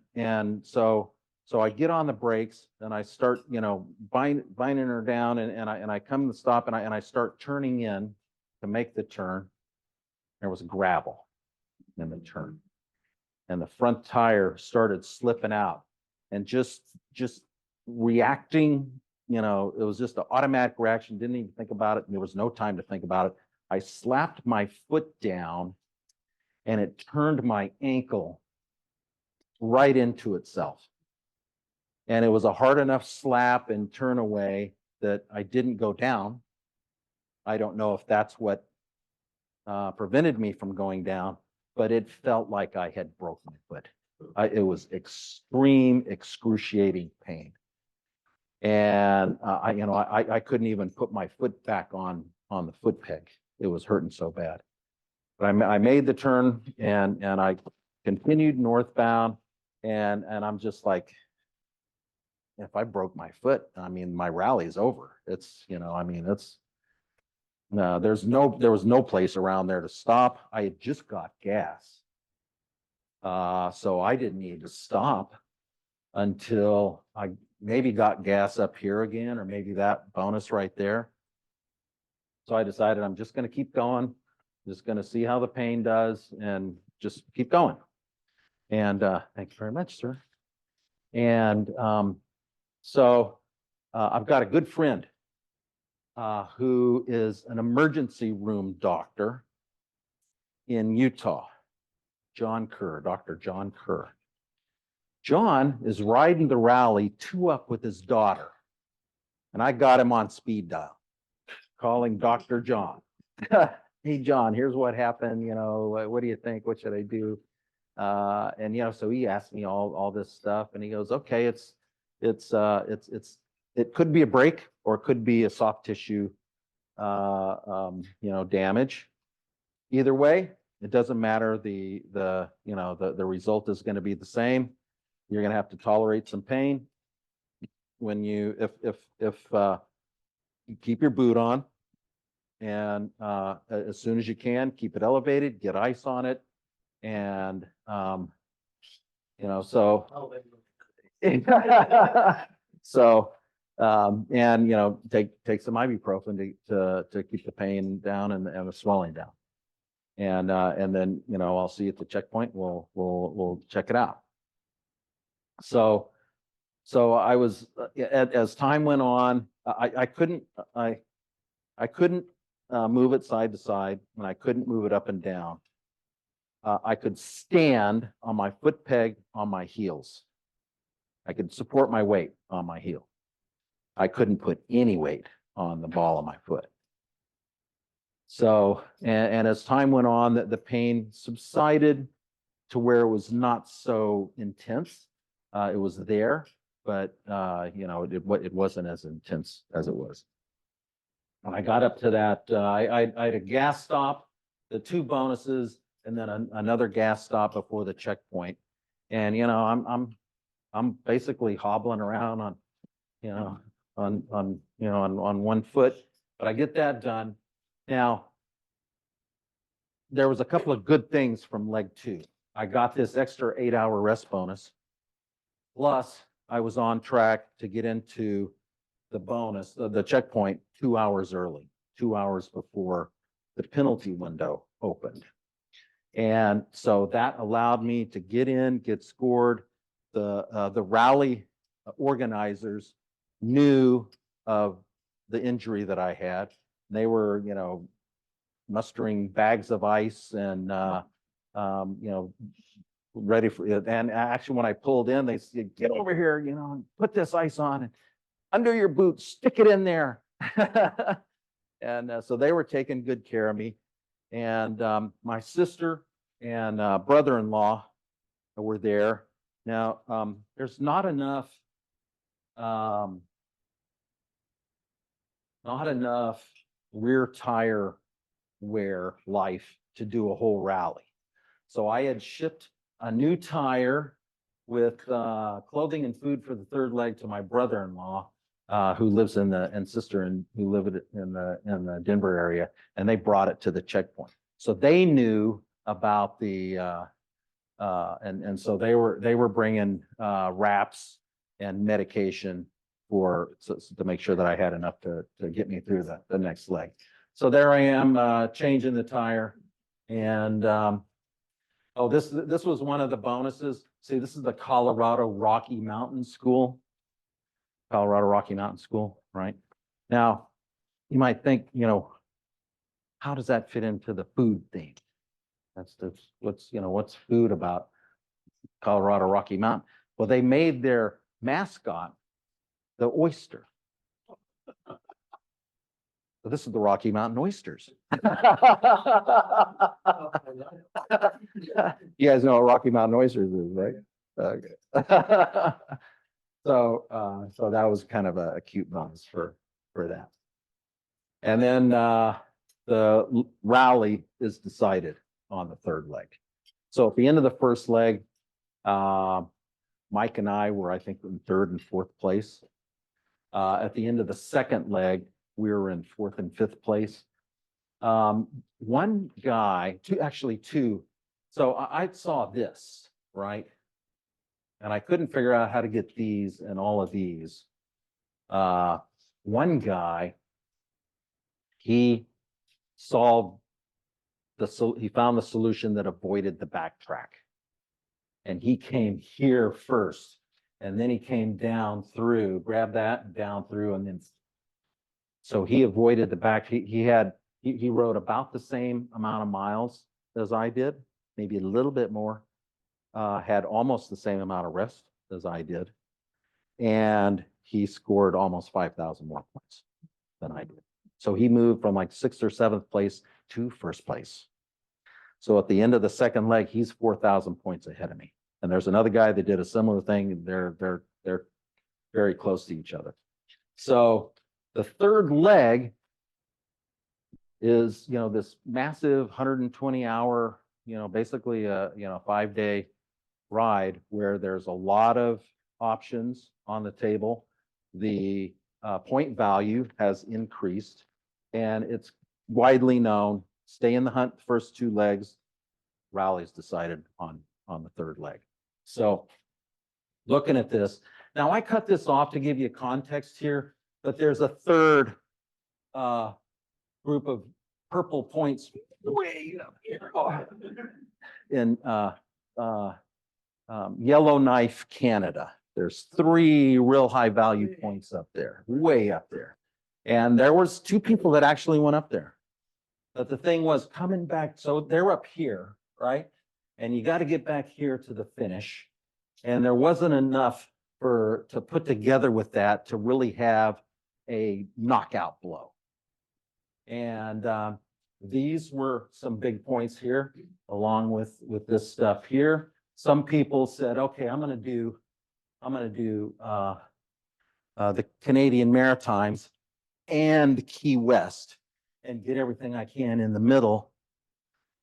D: so I get on the brakes and I start, you know, binding her down, and I come to stop, and I start turning in to make the turn. There was gravel in the turn, and the front tire started slipping out, and just reacting, you know, it was just an automatic reaction. Didn't even think about it. And there was no time to think about it. I slapped my foot down, and it turned my ankle right into itself. And it was a hard enough slap and turn away that I didn't go down. I don't know if that's what prevented me from going down, but it felt like I had broken my foot. It was extreme, excruciating pain. And I couldn't even put my foot back on the foot peg. It was hurting so bad. But I made the turn, and I continued northbound, and I'm just like, if I broke my foot, I mean, my rally is over. It's, you know, I mean, it's, no, there was no place around there to stop. I had just got gas. So I didn't need to stop until I maybe got gas up here again, or maybe that bonus right there. So I decided I'm just going to keep going, just going to see how the pain does, and just keep going. And thank you very much, sir. And so I've got a good friend who is an emergency room doctor in Utah, John Kerr, Dr. John Kerr. John is riding the rally 2 up with his daughter, and I got him on speed dial, calling Dr. John. Hey, John, here's what happened. You know, what do you think? What should I do? And you know, so he asked me all this stuff, and he goes, "Okay, it could be a break, or it could be a soft tissue, you know, damage. Either way, it doesn't matter. The result is going to be the same. You're going to have to tolerate some pain when you, if you keep your boot on, and as soon as you can, keep it elevated, get ice on it, and you know, so." So, and you know, take some ibuprofen to keep the pain down and the swelling down, and then, you know, I'll see you at the checkpoint. We'll check it out. So I was, as time went on, I couldn't move it side to side, and I couldn't move it up and down. I could stand on my foot peg on my heels. I could support my weight on my heel. I couldn't put any weight on the ball of my foot. So, and as time went on, the pain subsided to where it was not so intense. It was there, but you know, it wasn't as intense as it was. When I got up to that, I had a gas stop, the 2 bonuses, and then another gas stop before the checkpoint. And you know, I'm basically hobbling around on, you know, on one foot, but I get that done. Now, there was a couple of good things from leg 2. I got this extra 8-hour rest bonus. Plus, I was on track to get into the bonus, the checkpoint 2 hours early, 2 hours before the penalty window opened. And so that allowed me to get in, get scored. The rally organizers knew of the injury that I had. They were, you know, mustering bags of ice and, you know, ready for it. And actually, when I pulled in, they said, get over here, you know, put this ice on and under your boots, stick it in there. And so they were taking good care of me. And my sister and brother-in-law were there. Now, there's not enough rear tire wear life to do a whole rally. So I had shipped a new tire with clothing and food for the 3rd leg to my brother-in-law, who lives in and sister and who live in the Denver area, and they brought it to the checkpoint. So they knew about the and so they were bringing wraps and medication to make sure that I had enough to get me through the next leg. So there I am changing the tire, and oh, this was one of the bonuses. See, this is the Colorado Rocky Mountain School. Colorado Rocky Mountain School, right? Now, you might think, you know, how does that fit into the food theme? What's food about Colorado Rocky Mountain? Well, they made their mascot the oyster. So this is the Rocky Mountain oysters. You guys know what Rocky Mountain oysters is, right? Okay. So that was kind of a cute bonus for that. And then the rally is decided on the 3rd leg. So at the end of the 1st leg, Mike and I were, I think, in 3rd and 4th place. At the end of the 2nd leg, we were in 4th and 5th place. One guy, two. So I saw this, right? And I couldn't figure out how to get these and all of these. One guy, he found the solution that avoided the backtrack. And he came here first, and then he came down through, grabbed that and down through, and then so he avoided the back. He rode about the same amount of miles as I did, maybe a little bit more. Had almost the same amount of rest as I did, and he scored almost 5,000 more points than I did. So he moved from like 6th or 7th place to 1st place. So at the end of the 2nd leg, he's 4,000 points ahead of me. And there's another guy that did a similar thing. And they're very close to each other. So the 3rd leg is, you know, this massive 120-hour, you know, basically a 5-day ride where there's a lot of options on the table. The point value has increased, and it's widely known. Stay in the hunt the first 2 legs. Rally's decided on the 3rd leg. So looking at this, now I cut this off to give you context here, but there's a 3rd group of purple points way up here in Yellowknife, Canada. There's 3 real high value points up there, way up there. And there was 2 people that actually went up there. But the thing was coming back, so they're up here, right? And you got to get back here to the finish. And there wasn't enough to put together with that to really have a knockout blow. And these were some big points here, along with this stuff here. Some people said, okay, I'm gonna do the Canadian Maritimes and Key West and get everything I can in the middle.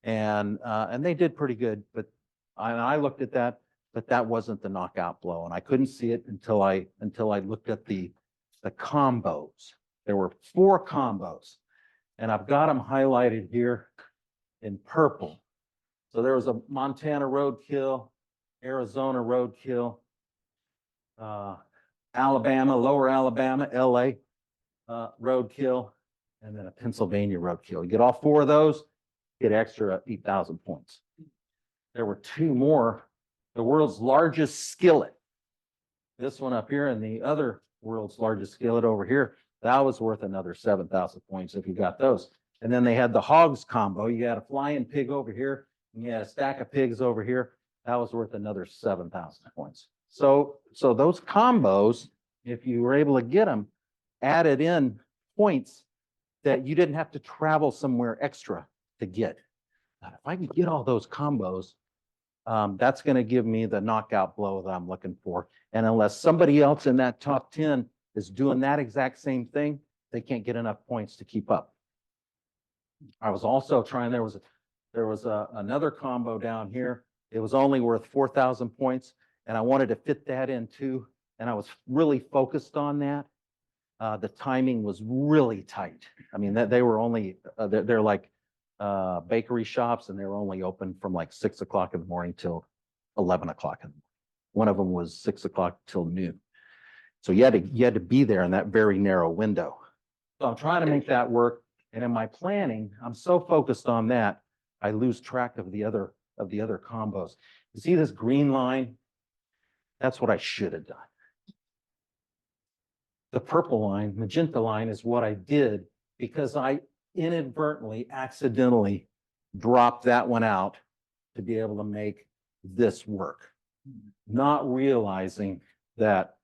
D: And they did pretty good, but I looked at that, but that wasn't the knockout blow. And I couldn't see it until I looked at the combos. There were 4 combos, and I've got them highlighted here in purple. So there was a Montana roadkill, Arizona roadkill, Alabama, lower Alabama, LA roadkill, and then a Pennsylvania roadkill. You get all 4 of those, get extra 8,000 points. There were 2 more. The world's largest skillet. This one up here and the other world's largest skillet over here. That was worth another 7,000 points if you got those. And then they had the hogs combo. You had a flying pig over here, and you had a stack of pigs over here. That was worth another 7,000 points. So those combos, if you were able to get them, added in points that you didn't have to travel somewhere extra to get. Now, if I can get all those combos, that's going to give me the knockout blow that I'm looking for. And unless somebody else in that top 10 is doing that exact same thing, they can't get enough points to keep up. I was also trying, there was another combo down here. It was only worth 4,000 points, and I wanted to fit that in too. And I was really focused on that. The timing was really tight. I mean, they were only, they're like bakery shops, and they were only open from like 6 o'clock in the morning till 11 o'clock in the morning. One of them was 6 o'clock till noon. So you had to be there in that very narrow window. So I'm trying to make that work. And in my planning, I'm so focused on that, I lose track of the other combos. You see this green line? That's what I should have done. The purple line, magenta line, is what I did because I inadvertently, accidentally dropped that one out to be able to make this work, not realizing that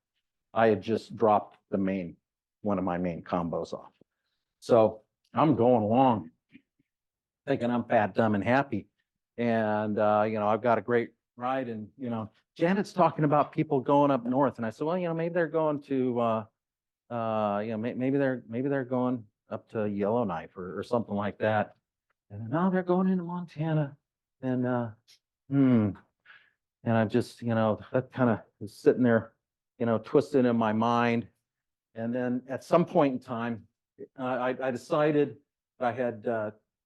D: I had just dropped one of my main combos off. So I'm going along thinking I'm fat, dumb, and happy. And, I've got a great ride. And, Janet's talking about people going up north. And I said, well, maybe they're going to, maybe they're going up to Yellowknife or something like that. And now they're going into Montana. And, and I just, that kind of is sitting there, twisted in my mind. And then at some point in time, I decided I had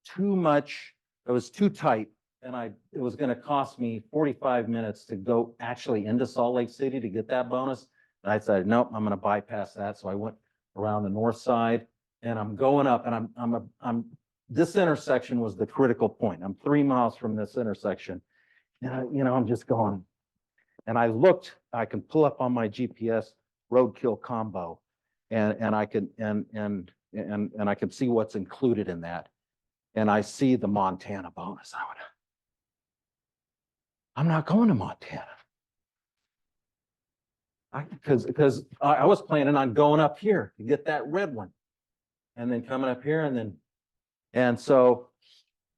D: too much, it was too tight, and it was going to cost me 45 minutes to go actually into Salt Lake City to get that bonus. And I decided, nope, I'm going to bypass that. So I went around the north side, and I'm going up, and this intersection was the critical point. I'm 3 miles from this intersection, and I'm just going. And I can pull up on my GPS roadkill combo, and I can I can see what's included in that. And I see the Montana bonus. I'm not going to Montana. Because I was planning on going up here to get that red one, and then coming up here, and so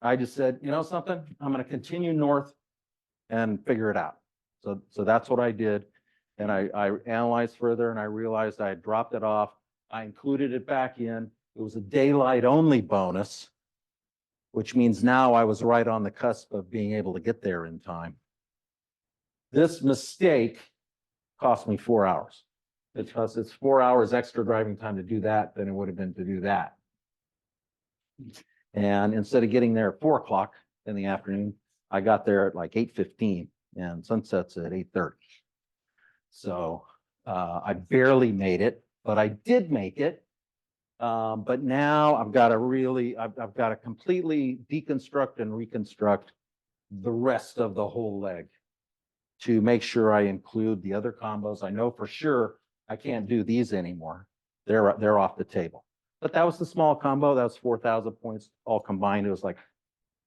D: I just said, something, I'm going to continue north and figure it out. So that's what I did. And I analyzed further, and I realized I had dropped it off. I included it back in. It was a daylight only bonus, which means now I was right on the cusp of being able to get there in time. This mistake cost me 4 hours. Because it's 4 hours extra driving time to do that than it would have been to do that. And instead of getting there at 4 o'clock in the afternoon, I got there at like 8:15, and sunset's at 8:30. So I barely made it, but I did make it. But now I've got to completely deconstruct and reconstruct the rest of the whole leg to make sure I include the other combos. I know for sure I can't do these anymore. They're off the table. But that was the small combo. That was 4,000 points all combined. It was like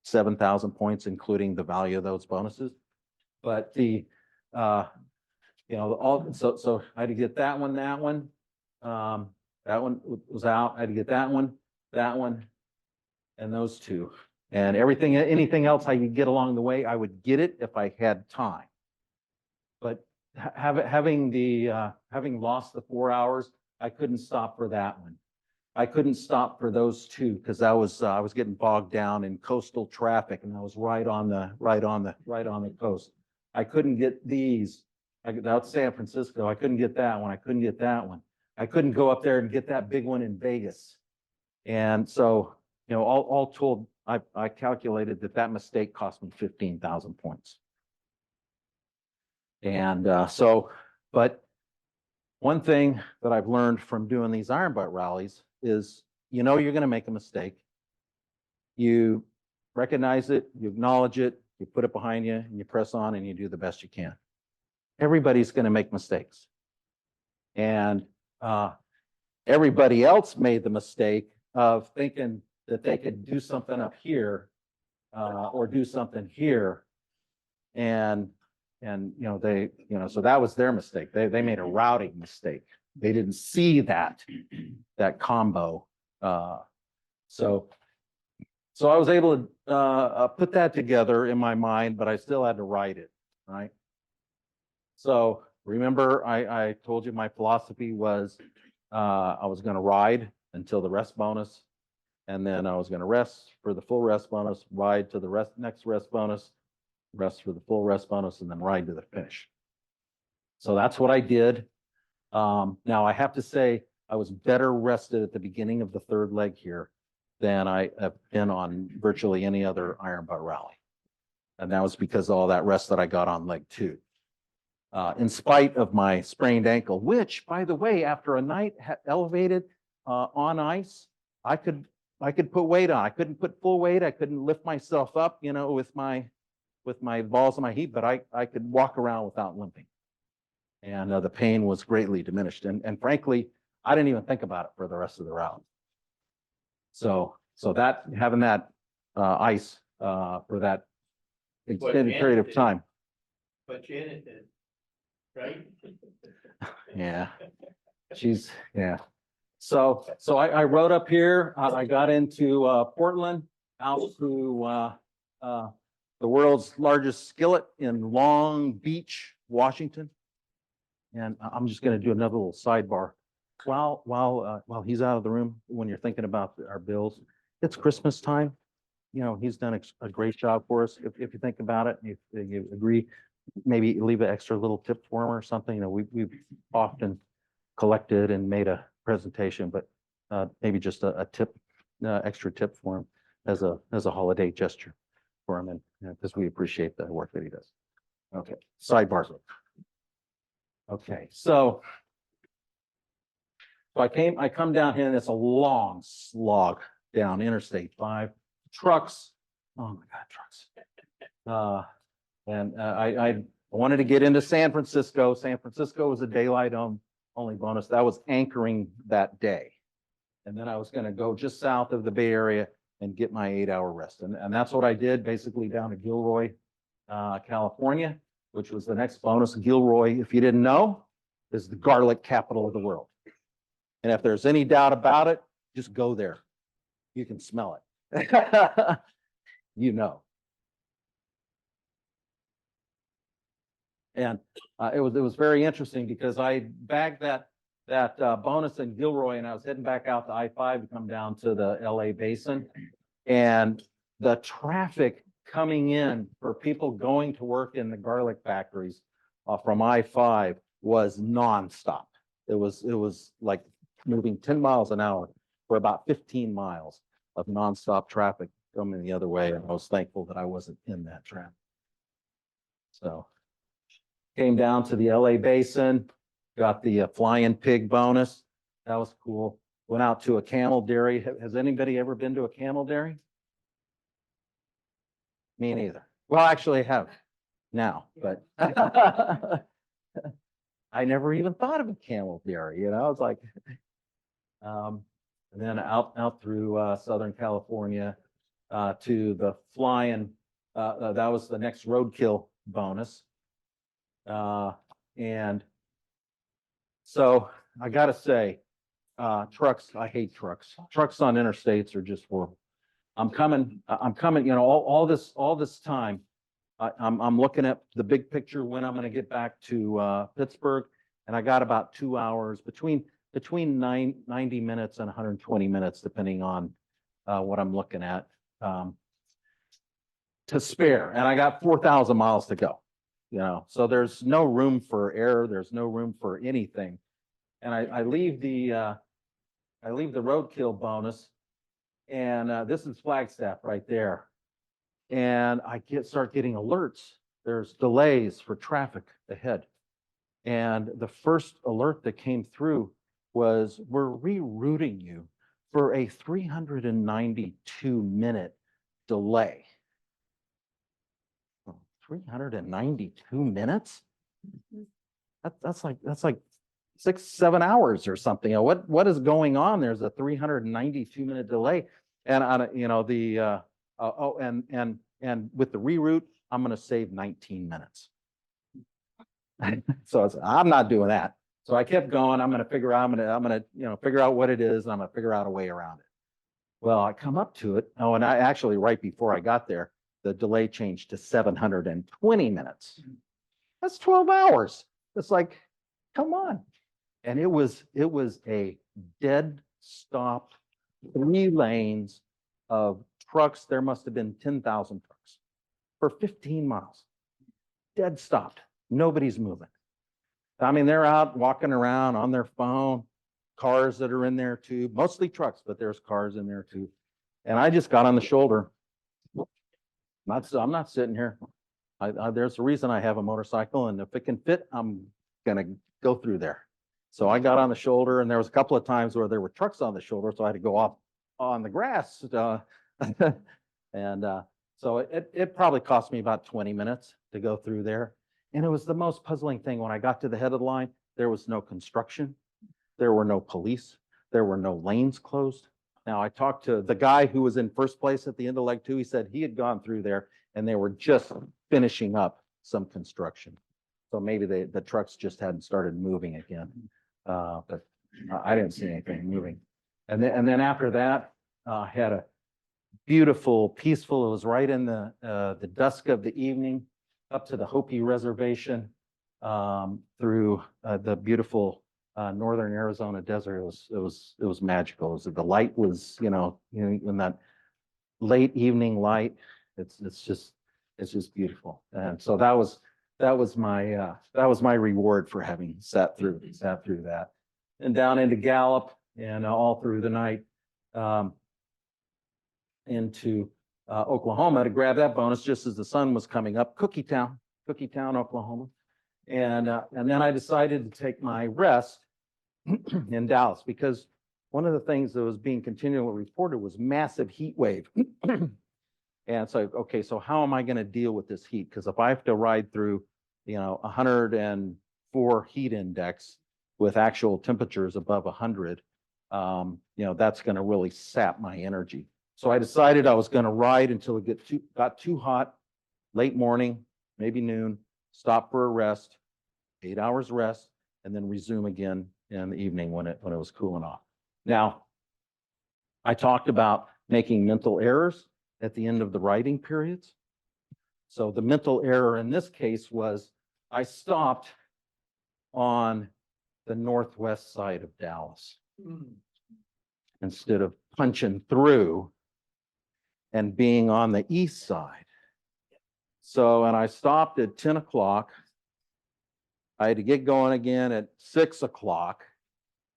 D: 7,000 points, including the value of those bonuses. But so I had to get that one. That one was out. I had to get that one, and those two. And everything, anything else I could get along the way, I would get it if I had time. But having lost the 4 hours, I couldn't stop for that one. I couldn't stop for those two because I was getting bogged down in coastal traffic, and I was right on the coast. I couldn't get these. Out San Francisco, I couldn't get that one. I couldn't get that one. I couldn't go up there and get that big one in Vegas. And so, all told, I calculated that mistake cost me 15,000 points. And but one thing that I've learned from doing these iron butt rallies is, you're going to make a mistake. You recognize it, you acknowledge it, you put it behind you, and you press on, and you do the best you can. Everybody's going to make mistakes. And everybody else made the mistake of thinking that they could do something up here or do something here. And so that was their mistake. They made a routing mistake. They didn't see that combo. So I was able to put that together in my mind, but I still had to write it, right? So remember, I told you my philosophy was I was going to ride until the rest bonus, and then I was going to rest for the full rest bonus, ride to the next rest bonus, rest for the full rest bonus, and then ride to the finish. So that's what I did. Now I have to say I was better rested at the beginning of the third leg here than I have been on virtually any other iron butt rally. And that was because of all that rest that I got on leg 2. In spite of my sprained ankle, which, by the way, after a night elevated on ice, I could put weight on. I couldn't put full weight. I couldn't lift myself up, with my balls in my heat, but I could walk around without limping. And the pain was greatly diminished. And frankly, I didn't even think about it for the rest of the route. So that having that ice for that extended period of time.
E: But Janet did, right?
D: Yeah, yeah. So I rode up here. I got into Portland, out to the world's largest skillet in Long Beach, Washington. And I'm just going to do another little sidebar. While he's out of the room, when you're thinking about our bills, it's Christmas time. He's done a great job for us. If you think about it, if you agree, maybe leave an extra little tip for him or something. We've often collected and made a presentation, but maybe just a tip, extra tip for him as a holiday gesture for him, and because we appreciate the work that he does. Okay, sidebars. Okay, so I come down here, and it's a long slog down Interstate 5. Trucks, oh my God, trucks. And I wanted to get into San Francisco. San Francisco was a daylight only bonus. That was anchoring that day. And then I was going to go just south of the Bay Area and get my 8-hour rest. And that's what I did, basically down to Gilroy, California, which was the next bonus. Gilroy, if you didn't know, is the garlic capital of the world. And if there's any doubt about it, just go there. You can smell it. And it was very interesting because I bagged that bonus in Gilroy, and I was heading back out to I-5 to come down to the LA basin. And the traffic coming in for people going to work in the garlic factories from I-5 was nonstop. It was like moving 10 miles an hour for about 15 miles of nonstop traffic coming the other way. And I was thankful that I wasn't in that traffic. So came down to the LA basin, got the flying pig bonus. That was cool. Went out to a camel dairy. Has anybody ever been to a camel dairy? Me neither. Well, actually I have now, but I never even thought of a camel dairy. I was like, and then out through Southern California to the flying. That was the next roadkill bonus. And so I got to say, Trucks, I hate trucks. Trucks on interstates are just horrible. I'm coming, all this time. I'm looking at the big picture when I'm gonna get back to Pittsburgh. And I got about 2 hours between 90 minutes and 120 minutes, depending on what I'm looking at, to spare. And I got 4,000 miles to go, so there's no room for error. There's no room for anything. And I leave the roadkill bonus, and this is Flagstaff right there. And I start getting alerts. There's delays for traffic ahead. And the first alert that came through was, we're rerouting you for a 392-minute delay. 392 minutes? That's like 6-7 hours or something. What is going on? There's a 392-minute delay. And and with the reroute, I'm going to save 19 minutes. So I'm not doing that. So I kept going. I'm going to figure out what it is, and I'm going to figure out a way around it. Well, I come up to it. Oh, and I actually, right before I got there, the delay changed to 720 minutes. That's 12 hours. It's like, come on. And it was a dead stop, 3 lanes of trucks. There must have been 10,000 trucks for 15 miles. Dead stopped. Nobody's moving. I mean, they're out walking around on their phone, cars that are in there too, mostly trucks, but there's cars in there too. And I just got on the shoulder. I'm not sitting here. There's a reason I have a motorcycle, and if it can fit, I'm gonna go through there. So I got on the shoulder, and there was a couple of times where there were trucks on the shoulder, so I had to go off on the grass. And so it probably cost me about 20 minutes to go through there. And it was the most puzzling thing. When I got to the head of the line, there was no construction. There were no police. There were no lanes closed. Now, I talked to the guy who was in first place at the end of leg 2. He said he had gone through there and they were just finishing up some construction. So maybe the trucks just hadn't started moving again. But I didn't see anything moving. And then after that, I had a beautiful, peaceful, it was right in the dusk of the evening, up to the Hopi Reservation, through the beautiful northern Arizona desert. It was magical. The light was, in that late evening light, it's just beautiful. And so that was my reward for having sat through that. And down into Gallup, and all through the night into Oklahoma to grab that bonus just as the sun was coming up. Cookie Town, Oklahoma. And then I decided to take my rest in Dallas, because one of the things that was being continually reported was massive heat wave. And so, okay, so how am I going to deal with this heat? Because if I have to ride through, 104 heat index with actual temperatures above 100, that's going to really sap my energy. So I decided I was going to ride until it got too hot, late morning, maybe noon, stop for a rest, 8 hours rest, and then resume again in the evening when it was cooling off. Now, I talked about making mental errors at the end of the riding periods. So the mental error in this case was I stopped on the northwest side of Dallas instead of punching through and being on the east side. So, and I stopped at 10 o'clock. I had to get going again at 6 o'clock.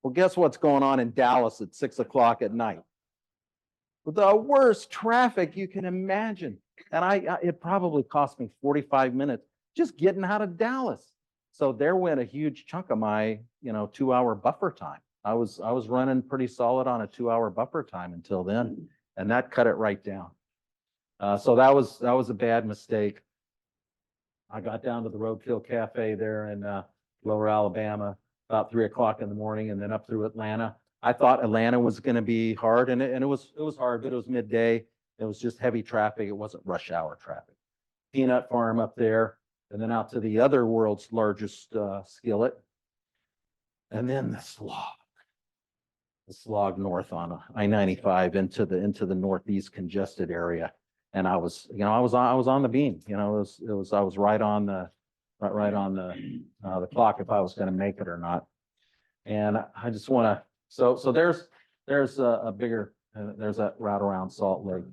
D: Well, guess what's going on in Dallas at 6 o'clock at night? The worst traffic you can imagine. And it probably cost me 45 minutes just getting out of Dallas. So there went a huge chunk of my, 2-hour buffer time. I was running pretty solid on a 2-hour buffer time until then, and that cut it right down. So that was a bad mistake. I got down to the Roadkill Cafe there in Lower Alabama about 3 o'clock in the morning, and then up through Atlanta. I thought Atlanta was going to be hard, and it was hard, but it was midday. It was just heavy traffic. It wasn't rush hour traffic. Peanut farm up there, and then out to the other world's largest skillet, and then the slog. slog north on I-95 into the northeast congested area. And I was on the beam, I was right on the clock if I was going to make it or not. And I just want to, so there's a bigger, there's that route around Salt Lake.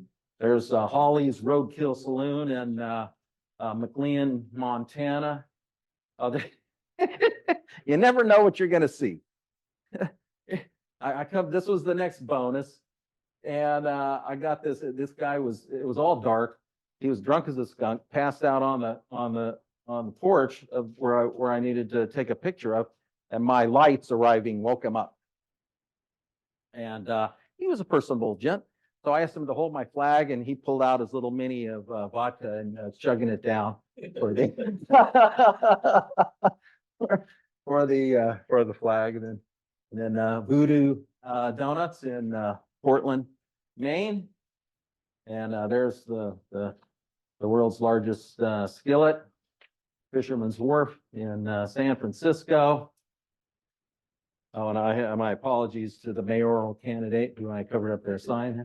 D: There's Hawley's Roadkill Saloon in McLean, Montana. You never know what you're going to see. This was the next bonus. And I got this guy it was all dark. He was drunk as a skunk, passed out on the porch of where I needed to take a picture of, and my lights arriving woke him up. And he was a personable gent. So I asked him to hold my flag, and he pulled out his little mini of vodka and chugging it down for the flag. And then Voodoo Donuts in Portland, Maine. And there's the world's largest skillet, Fisherman's Wharf in San Francisco. Oh, and my apologies to the mayoral candidate who I covered up their sign.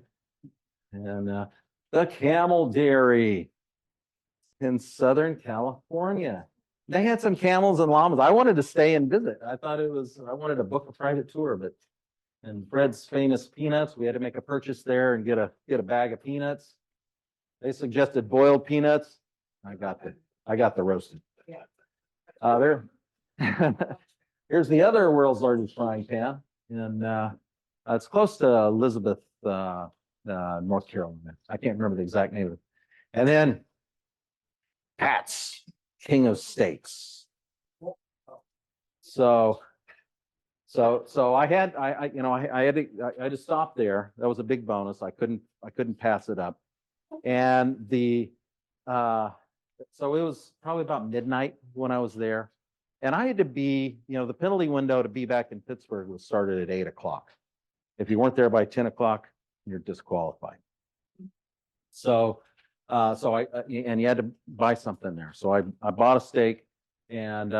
D: And the Camel Dairy in Southern California. They had some camels and llamas. I wanted to stay and visit. I wanted to book a private tour, but and Fred's famous peanuts, we had to make a purchase there and get a bag of peanuts. They suggested boiled peanuts. I got the roasted. There. Here's the other world's largest frying pan, and it's close to Elizabeth, North Carolina. I can't remember the exact name of it. And then Pat's, King of Steaks. So I had to stop there. That was a big bonus. I couldn't pass it up. And so it was probably about midnight when I was there. And I had to be, the penalty window to be back in Pittsburgh was started at 8 o'clock. If you weren't there by 10 o'clock, you're disqualified. So and you had to buy something there. So I bought a steak, and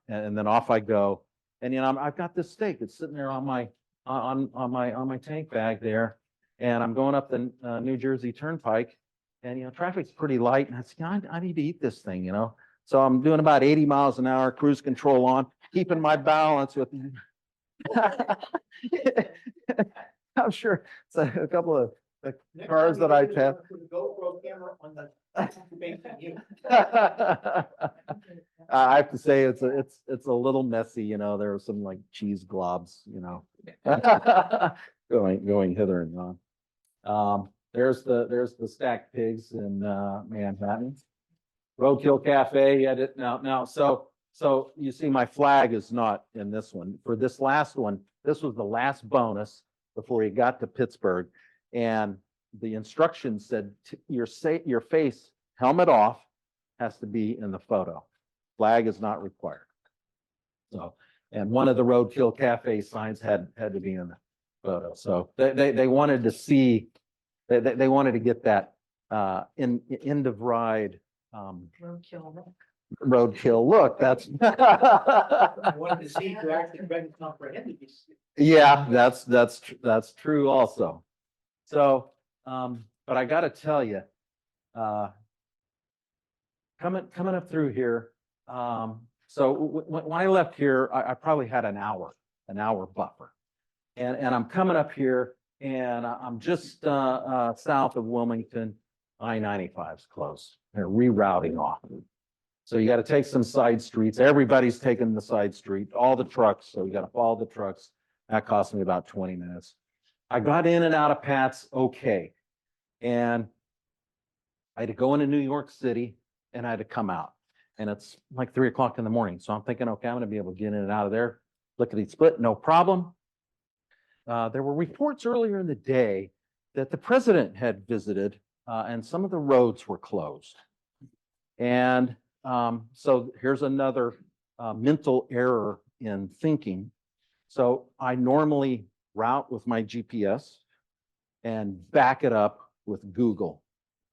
D: then off I go. And I've got this steak. It's sitting there on my tank bag there, and I'm going up the New Jersey Turnpike, and traffic's pretty light, and I said, I need to eat this thing, So I'm doing about 80 miles an hour, cruise control on, keeping my balance with. I'm sure it's a couple of cars that I passed.
C: GoPro camera on the
D: I have to say it's a little messy, there are some like cheese globs, going hither and yon. There's the stacked pigs in Manhattan. Roadkill Cafe. Yeah, now so you see my flag is not in this one. For this last one, this was the last bonus before you got to Pittsburgh, and the instructions said your face helmet off has to be in the photo. Flag is not required. So, and one of the Roadkill Cafe signs had to be in the photo. So they wanted to see, they wanted to get that end of ride roadkill look. That's
C: I wanted to see who actually read and comprehended these.
D: yeah, that's true also. So, but I got to tell you, coming up through here. So when I left here, I probably had an hour buffer, and I'm coming up here, and I'm just south of Wilmington. I-95 is close. They're rerouting off. So you got to take some side streets. Everybody's taking the side street, all the trucks. So you got to follow the trucks. That cost me about 20 minutes. I got in and out of Pat's okay. And I had to go into New York City, and I had to come out. And it's like 3 o'clock in the morning. So I'm thinking, okay, I'm going to be able to get in and out of there. Lickety split, no problem. There were reports earlier in the day that the president had visited, and some of the roads were closed. And so here's another mental error in thinking. So I normally route with my GPS and back it up with Google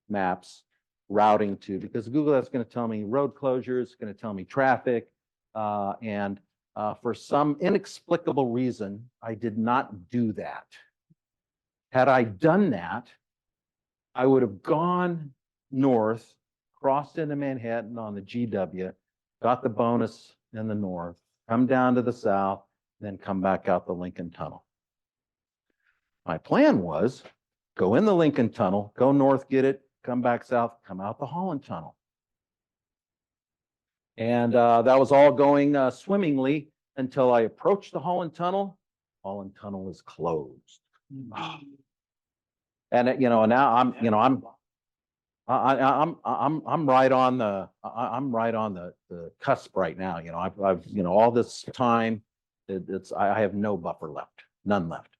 D: Maps routing to, because Google, that's going to tell me road closures, going to tell me traffic, and For some inexplicable reason, I did not do that. Had I done that, I would have gone north, crossed into Manhattan on the GW, got the bonus in the north, come down to the south, then come back out the Lincoln Tunnel. My plan was go in the Lincoln Tunnel, go north, get it, come back south, come out the Holland Tunnel. And that was all going swimmingly until I approached the Holland Tunnel. Holland Tunnel is closed. And now I'm right on the cusp right now. I've all this time, I have no buffer left, none left.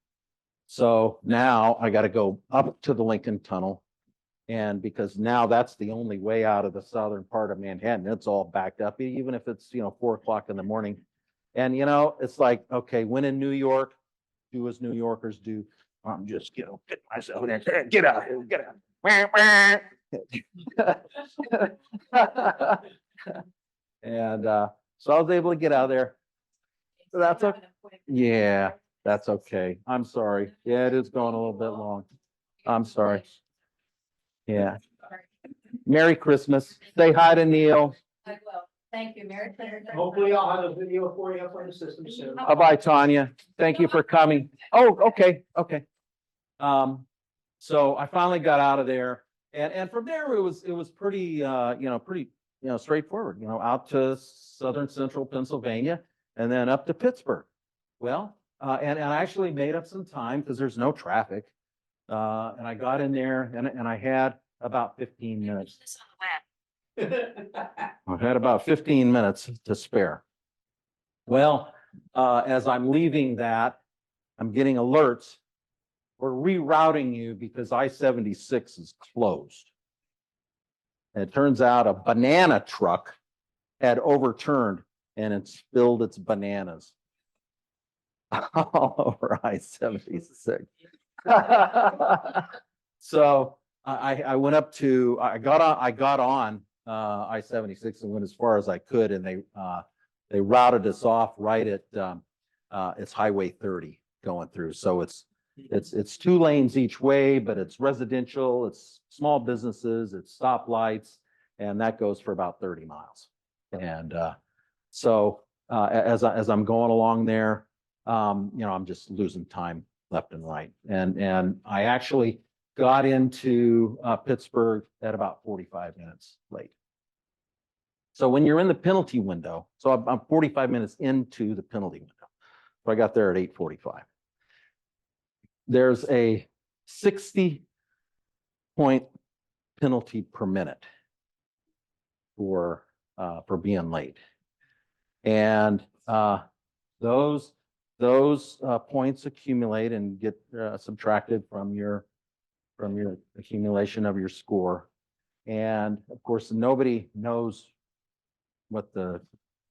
D: So now I got to go up to the Lincoln Tunnel, and because now that's the only way out of the southern part of Manhattan, it's all backed up, even if it's 4 o'clock in the morning. And it's like, okay, when in New York, do as New Yorkers do. I'm just get myself in there. Get out, get out. And so I was able to get out of there. So that's okay. Yeah, that's okay. I'm sorry. Yeah, it is going a little bit long. I'm sorry. Yeah. Merry Christmas. Say hi to Neil.
F: I will. Thank you, Mary.
C: Hopefully I'll have a video for you up on the system soon.
D: Bye-bye, Tanya. Thank you for coming. Oh, okay, okay. So I finally got out of there, and from there it was pretty pretty straightforward. Out to southern central Pennsylvania, and then up to Pittsburgh. Well, and I actually made up some time because there's no traffic, and I got in there, and I had about 15 minutes. I had about 15 minutes to spare. Well, as I'm leaving that, I'm getting alerts. We're rerouting you because I-76 is closed. And it turns out a banana truck had overturned and it spilled its bananas all over I-76. So I went up to, I got on I-76 and went as far as I could, and they routed us off right at it's Highway 30 going through. So it's 2 lanes each way, but it's residential, it's small businesses, it's stoplights, and that goes for about 30 miles. And so as I'm going along there, I'm just losing time left and right. And I actually got into Pittsburgh at about 45 minutes late. So when you're in the penalty window, so I'm 45 minutes into the penalty window. So I got there at 8:45. There's a 60-point penalty per minute for being late, and those points accumulate and get subtracted from your accumulation of your score. And of course, nobody knows what the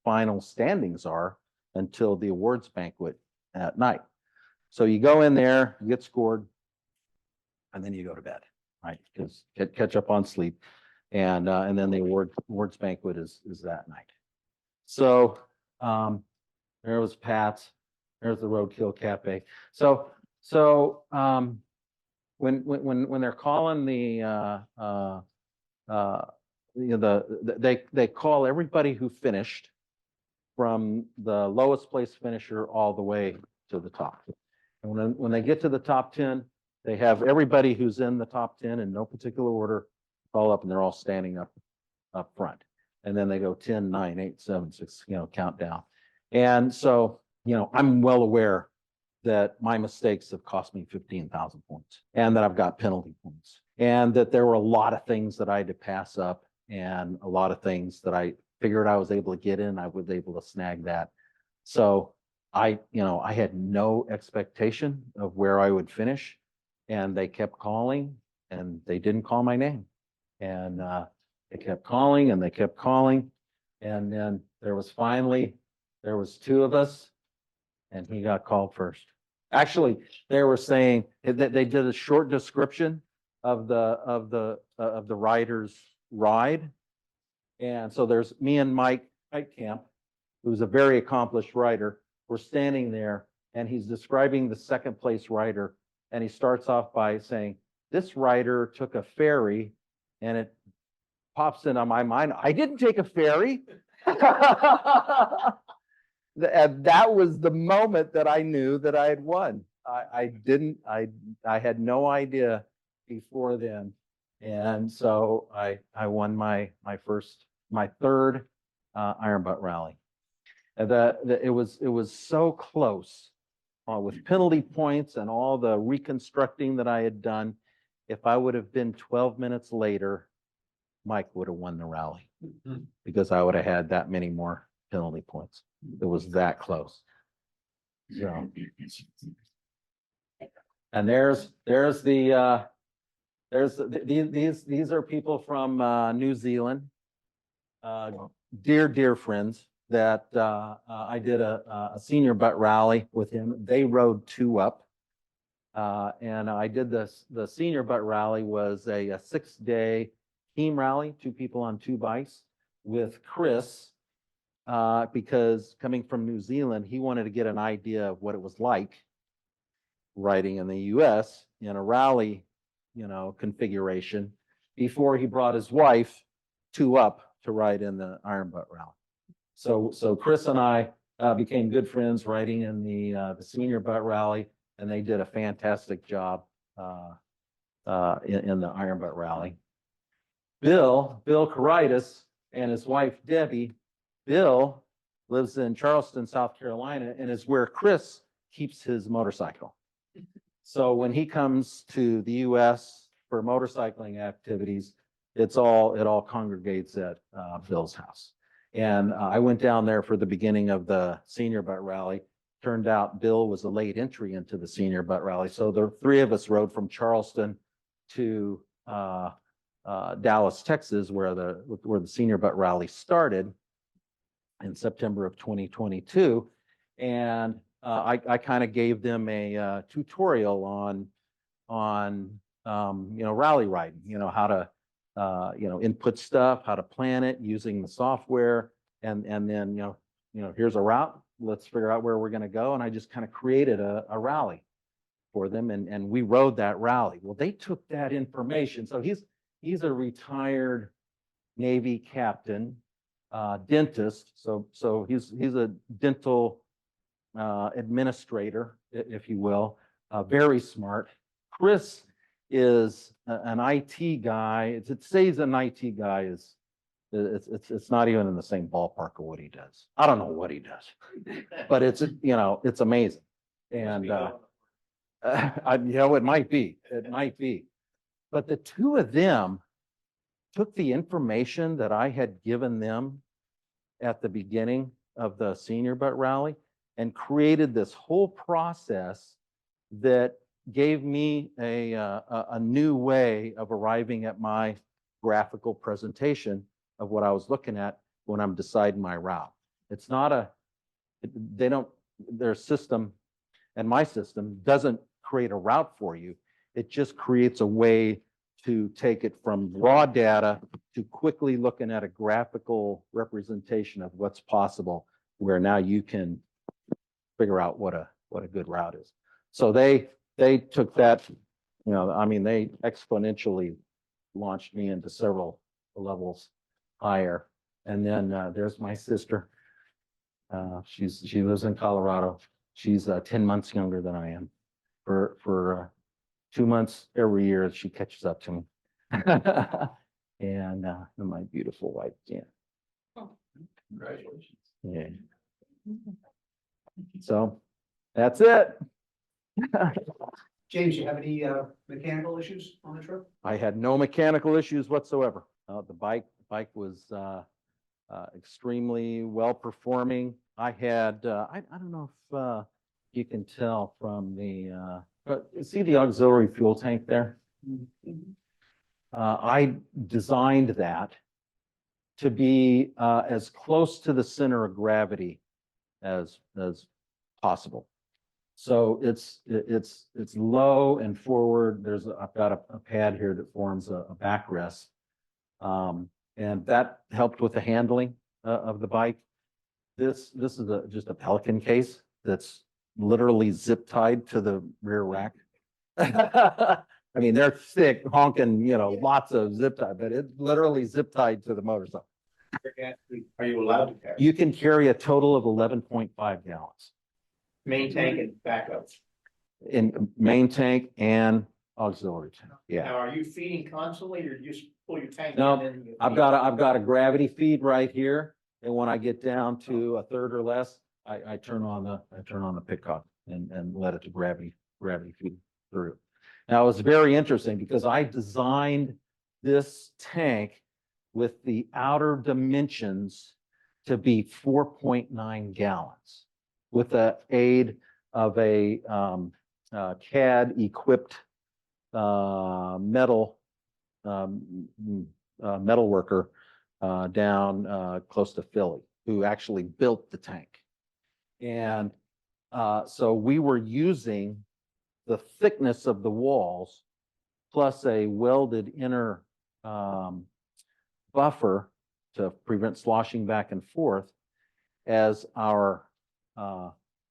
D: final standings are until the awards banquet at night. So you go in there, you get scored, and then you go to bed, right? Because catch up on sleep, and then the awards banquet is that night. So there was Pat's, there's the Roadkill Cafe. So when they're calling they call everybody who finished from the lowest place finisher all the way to the top. And when they get to the top 10, they have everybody who's in the top 10 in no particular order call up, and they're all standing up front. And then they go 10, 9, 8, 7, 6, count down. And so, I'm well aware that my mistakes have cost me 15,000 points, and that I've got penalty points, and that there were a lot of things that I had to pass up, and a lot of things that I figured I was able to get in, I was able to snag that. So I had no expectation of where I would finish, and they kept calling, and they didn't call my name. And they kept calling, and they kept calling. And then there was 2 of us, and he got called first. Actually, they were saying that they did a short description of the rider's ride. And so there's me and Mike Camp, who's a very accomplished writer. We're standing there and he's describing the second place writer. And he starts off by saying, this writer took a ferry, and it pops into my mind, I didn't take a ferry. And that was the moment that I knew that I had won. I had no idea before then. And so I won my third Iron Butt Rally. And it was so close with penalty points and all the reconstructing that I had done. If I would have been 12 minutes later, Mike would have won the rally because I would have had that many more penalty points. It was that close. So, and these are people from New Zealand, dear friends that I did a senior butt rally with him. They rode 2 up, and I did the senior butt rally was a 6-day team rally, 2 people on 2 bikes with Chris. Because coming from New Zealand, he wanted to get an idea of what it was like riding in the US in a rally, configuration before he brought his wife 2 up to ride in the Iron Butt Rally. So Chris and I became good friends riding in the senior butt rally, and they did a fantastic job in the Iron Butt Rally. Bill Caritas and his wife Debbie. Bill lives in Charleston, South Carolina, and is where Chris keeps his motorcycle. So when he comes to the US for motorcycling activities, it all congregates at Bill's house. And I went down there for the beginning of the senior butt rally. Turned out Bill was a late entry into the senior butt rally. So the 3 of us rode from Charleston to Dallas, Texas, where the senior butt rally started in September of 2022. And I kind of gave them a tutorial on rally riding, how to input stuff, how to plan it using the software, and then here's a route. Let's figure out where we're going to go. And I just kind of created a rally for them, and we rode that rally. Well, they took that information. So he's a retired Navy captain, dentist. So he's a dental administrator, if you will, very smart. Chris is an IT guy. To say he's an IT guy it's not even in the same ballpark of what he does. I don't know what he does, but it's amazing. And it might be, but the 2 of them took the information that I had given them at the beginning of the senior butt rally and created this whole process that gave me a new way of arriving at my graphical presentation of what I was looking at when I'm deciding my route. It's not their system and my system doesn't create a route for you. It just creates a way to take it from raw data to quickly looking at a graphical representation of what's possible, where now you can figure out what a good route is. So they took that, they exponentially launched me into several levels higher. And then there's my sister. She lives in Colorado. She's 10 months younger than I am. For 2 months every year, she catches up to me. And my beautiful wife, Jan.
E: Congratulations.
D: Yeah. So that's it.
C: James, you have any mechanical issues on the trip?
D: I had no mechanical issues whatsoever. The bike was extremely well performing. I had I don't know if you can tell from the see the auxiliary fuel tank there. I designed that to be as close to the center of gravity as possible. So it's low and forward. I've got a pad here that forms a backrest, and that helped with the handling of the bike. This is just a Pelican case that's literally zip tied to the rear rack. I mean, they're thick, honking, lots of zip tie, but it's literally zip tied to the motorcycle.
G: Are you allowed to carry?
D: You can carry a total of 11.5 gallons
G: Main tank and backup.
D: in main tank and auxiliary tank. Yeah.
G: Now, are you feeding constantly or you just pull your tank?
D: No,
G: and then you
D: I've
G: feed?
D: got a gravity feed right here. And when I get down to a third or less, I turn on the pitcock and let it to gravity feed through. Now, it's very interesting because I designed this tank with the outer dimensions to be 4.9 gallons with the aid of a CAD equipped metal worker down close to Philly who actually built the tank. And so we were using the thickness of the walls plus a welded inner buffer to prevent sloshing back and forth as our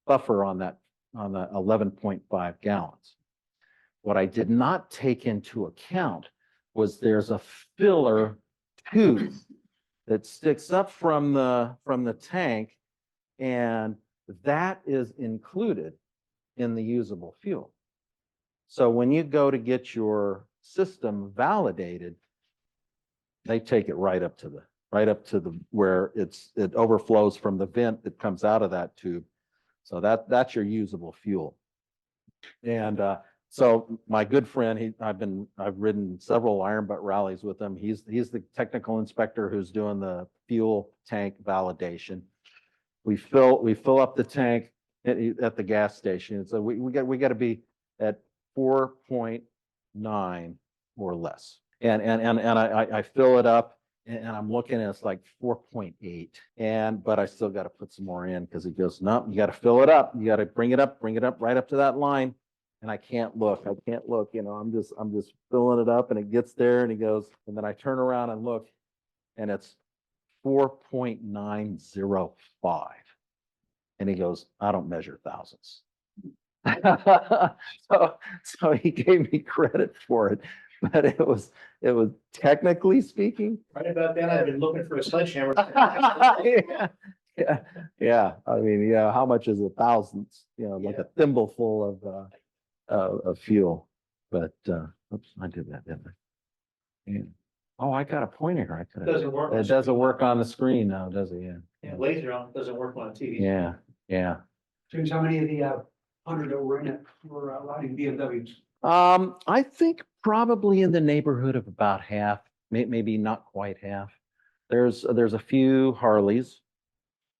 D: buffer on the 11.5 gallons. What I did not take into account was there's a filler tube that sticks up from the tank, and that is included in the usable fuel. So when you go to get your system validated, they take it right up to the where it overflows from the vent that comes out of that tube. So that's your usable fuel. And so my good friend, I've ridden several iron butt rallies with him. He's the technical inspector who's doing the fuel tank validation. We fill up the tank at the gas station. So we got to be at 4.9 or less. And I fill it up and I'm looking and it's like 4.8. But I still got to put some more in because he goes, no, you got to fill it up. You got to bring it up right up to that line. And I can't look, I'm just filling it up and it gets there and he goes, and then I turn around and look and it's 4.905. And he goes, I don't measure thousands. So he gave me credit for it, but it was technically speaking.
G: Right about then, I've been looking for a sledgehammer.
D: Yeah. I mean, how much is a thousandth? Like a thimbleful of fuel. But oops, I did that, didn't I? Yeah. Oh, I got a pointer here.
G: Doesn't work.
D: It doesn't work on the screen now, does it? Yeah.
G: Yeah, laser on, doesn't work on TV.
D: Yeah.
C: James, how many of the 100 that were in it were riding BMWs?
D: I think probably in the neighborhood of about half, maybe not quite half. There's a few Harleys,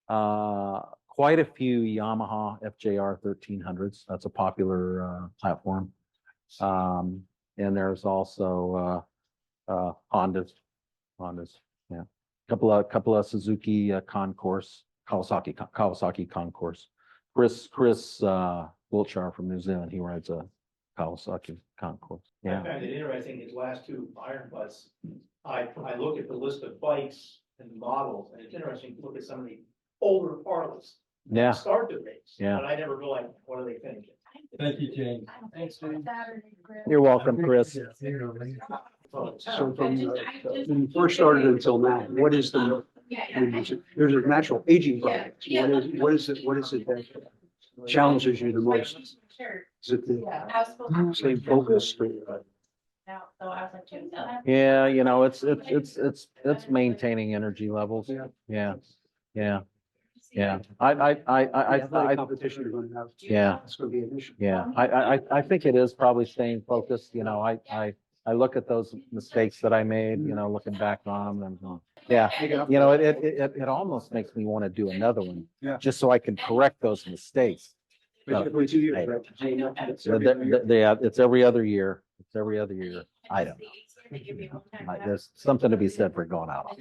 D: quite a few Yamaha FJR 1300s. That's a popular platform. And there's also Hondas. Yeah, couple of Suzuki Concourse, Kawasaki Concourse. Chris Wiltshire from New Zealand, he rides a Kawasaki Concourse.
G: I
D: Yeah.
G: found it interesting, his last two iron butts, I look at the list of bikes and models, and it's interesting to look at some of the older Harleys.
D: Yeah.
G: Start the race.
D: Yeah.
G: But I never realized, what are they finishing?
E: Thank you, James.
F: Thanks, James.
D: You're welcome, Chris.
C: So from when you first started until now, what is the, there's a natural aging process. What is it that challenges you the most? Is it the same focus?
D: Yeah, it's maintaining energy levels. Yeah. I
C: Competition you're going to have.
D: yeah.
C: It's going to be an issue.
D: Yeah, I think it is probably staying focused. I look at those mistakes that I made, looking back on them and yeah, it almost makes me want to do another one.
C: Yeah.
D: Just so I can correct those mistakes.
C: Basically 2 years, right?
D: Yeah, it's every other year. It's every other year item. There's something to be said for going out on.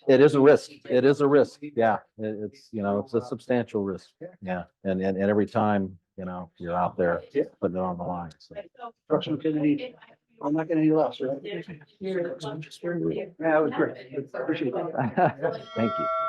D: It is a risk. It is a risk. Yeah, it's a substantial risk. Yeah, and every time, you're out there putting it on the line. So.
C: Trucks and Kennedy, I'm not getting any less, right? Yeah, it was great. Appreciate it.
D: Thank you.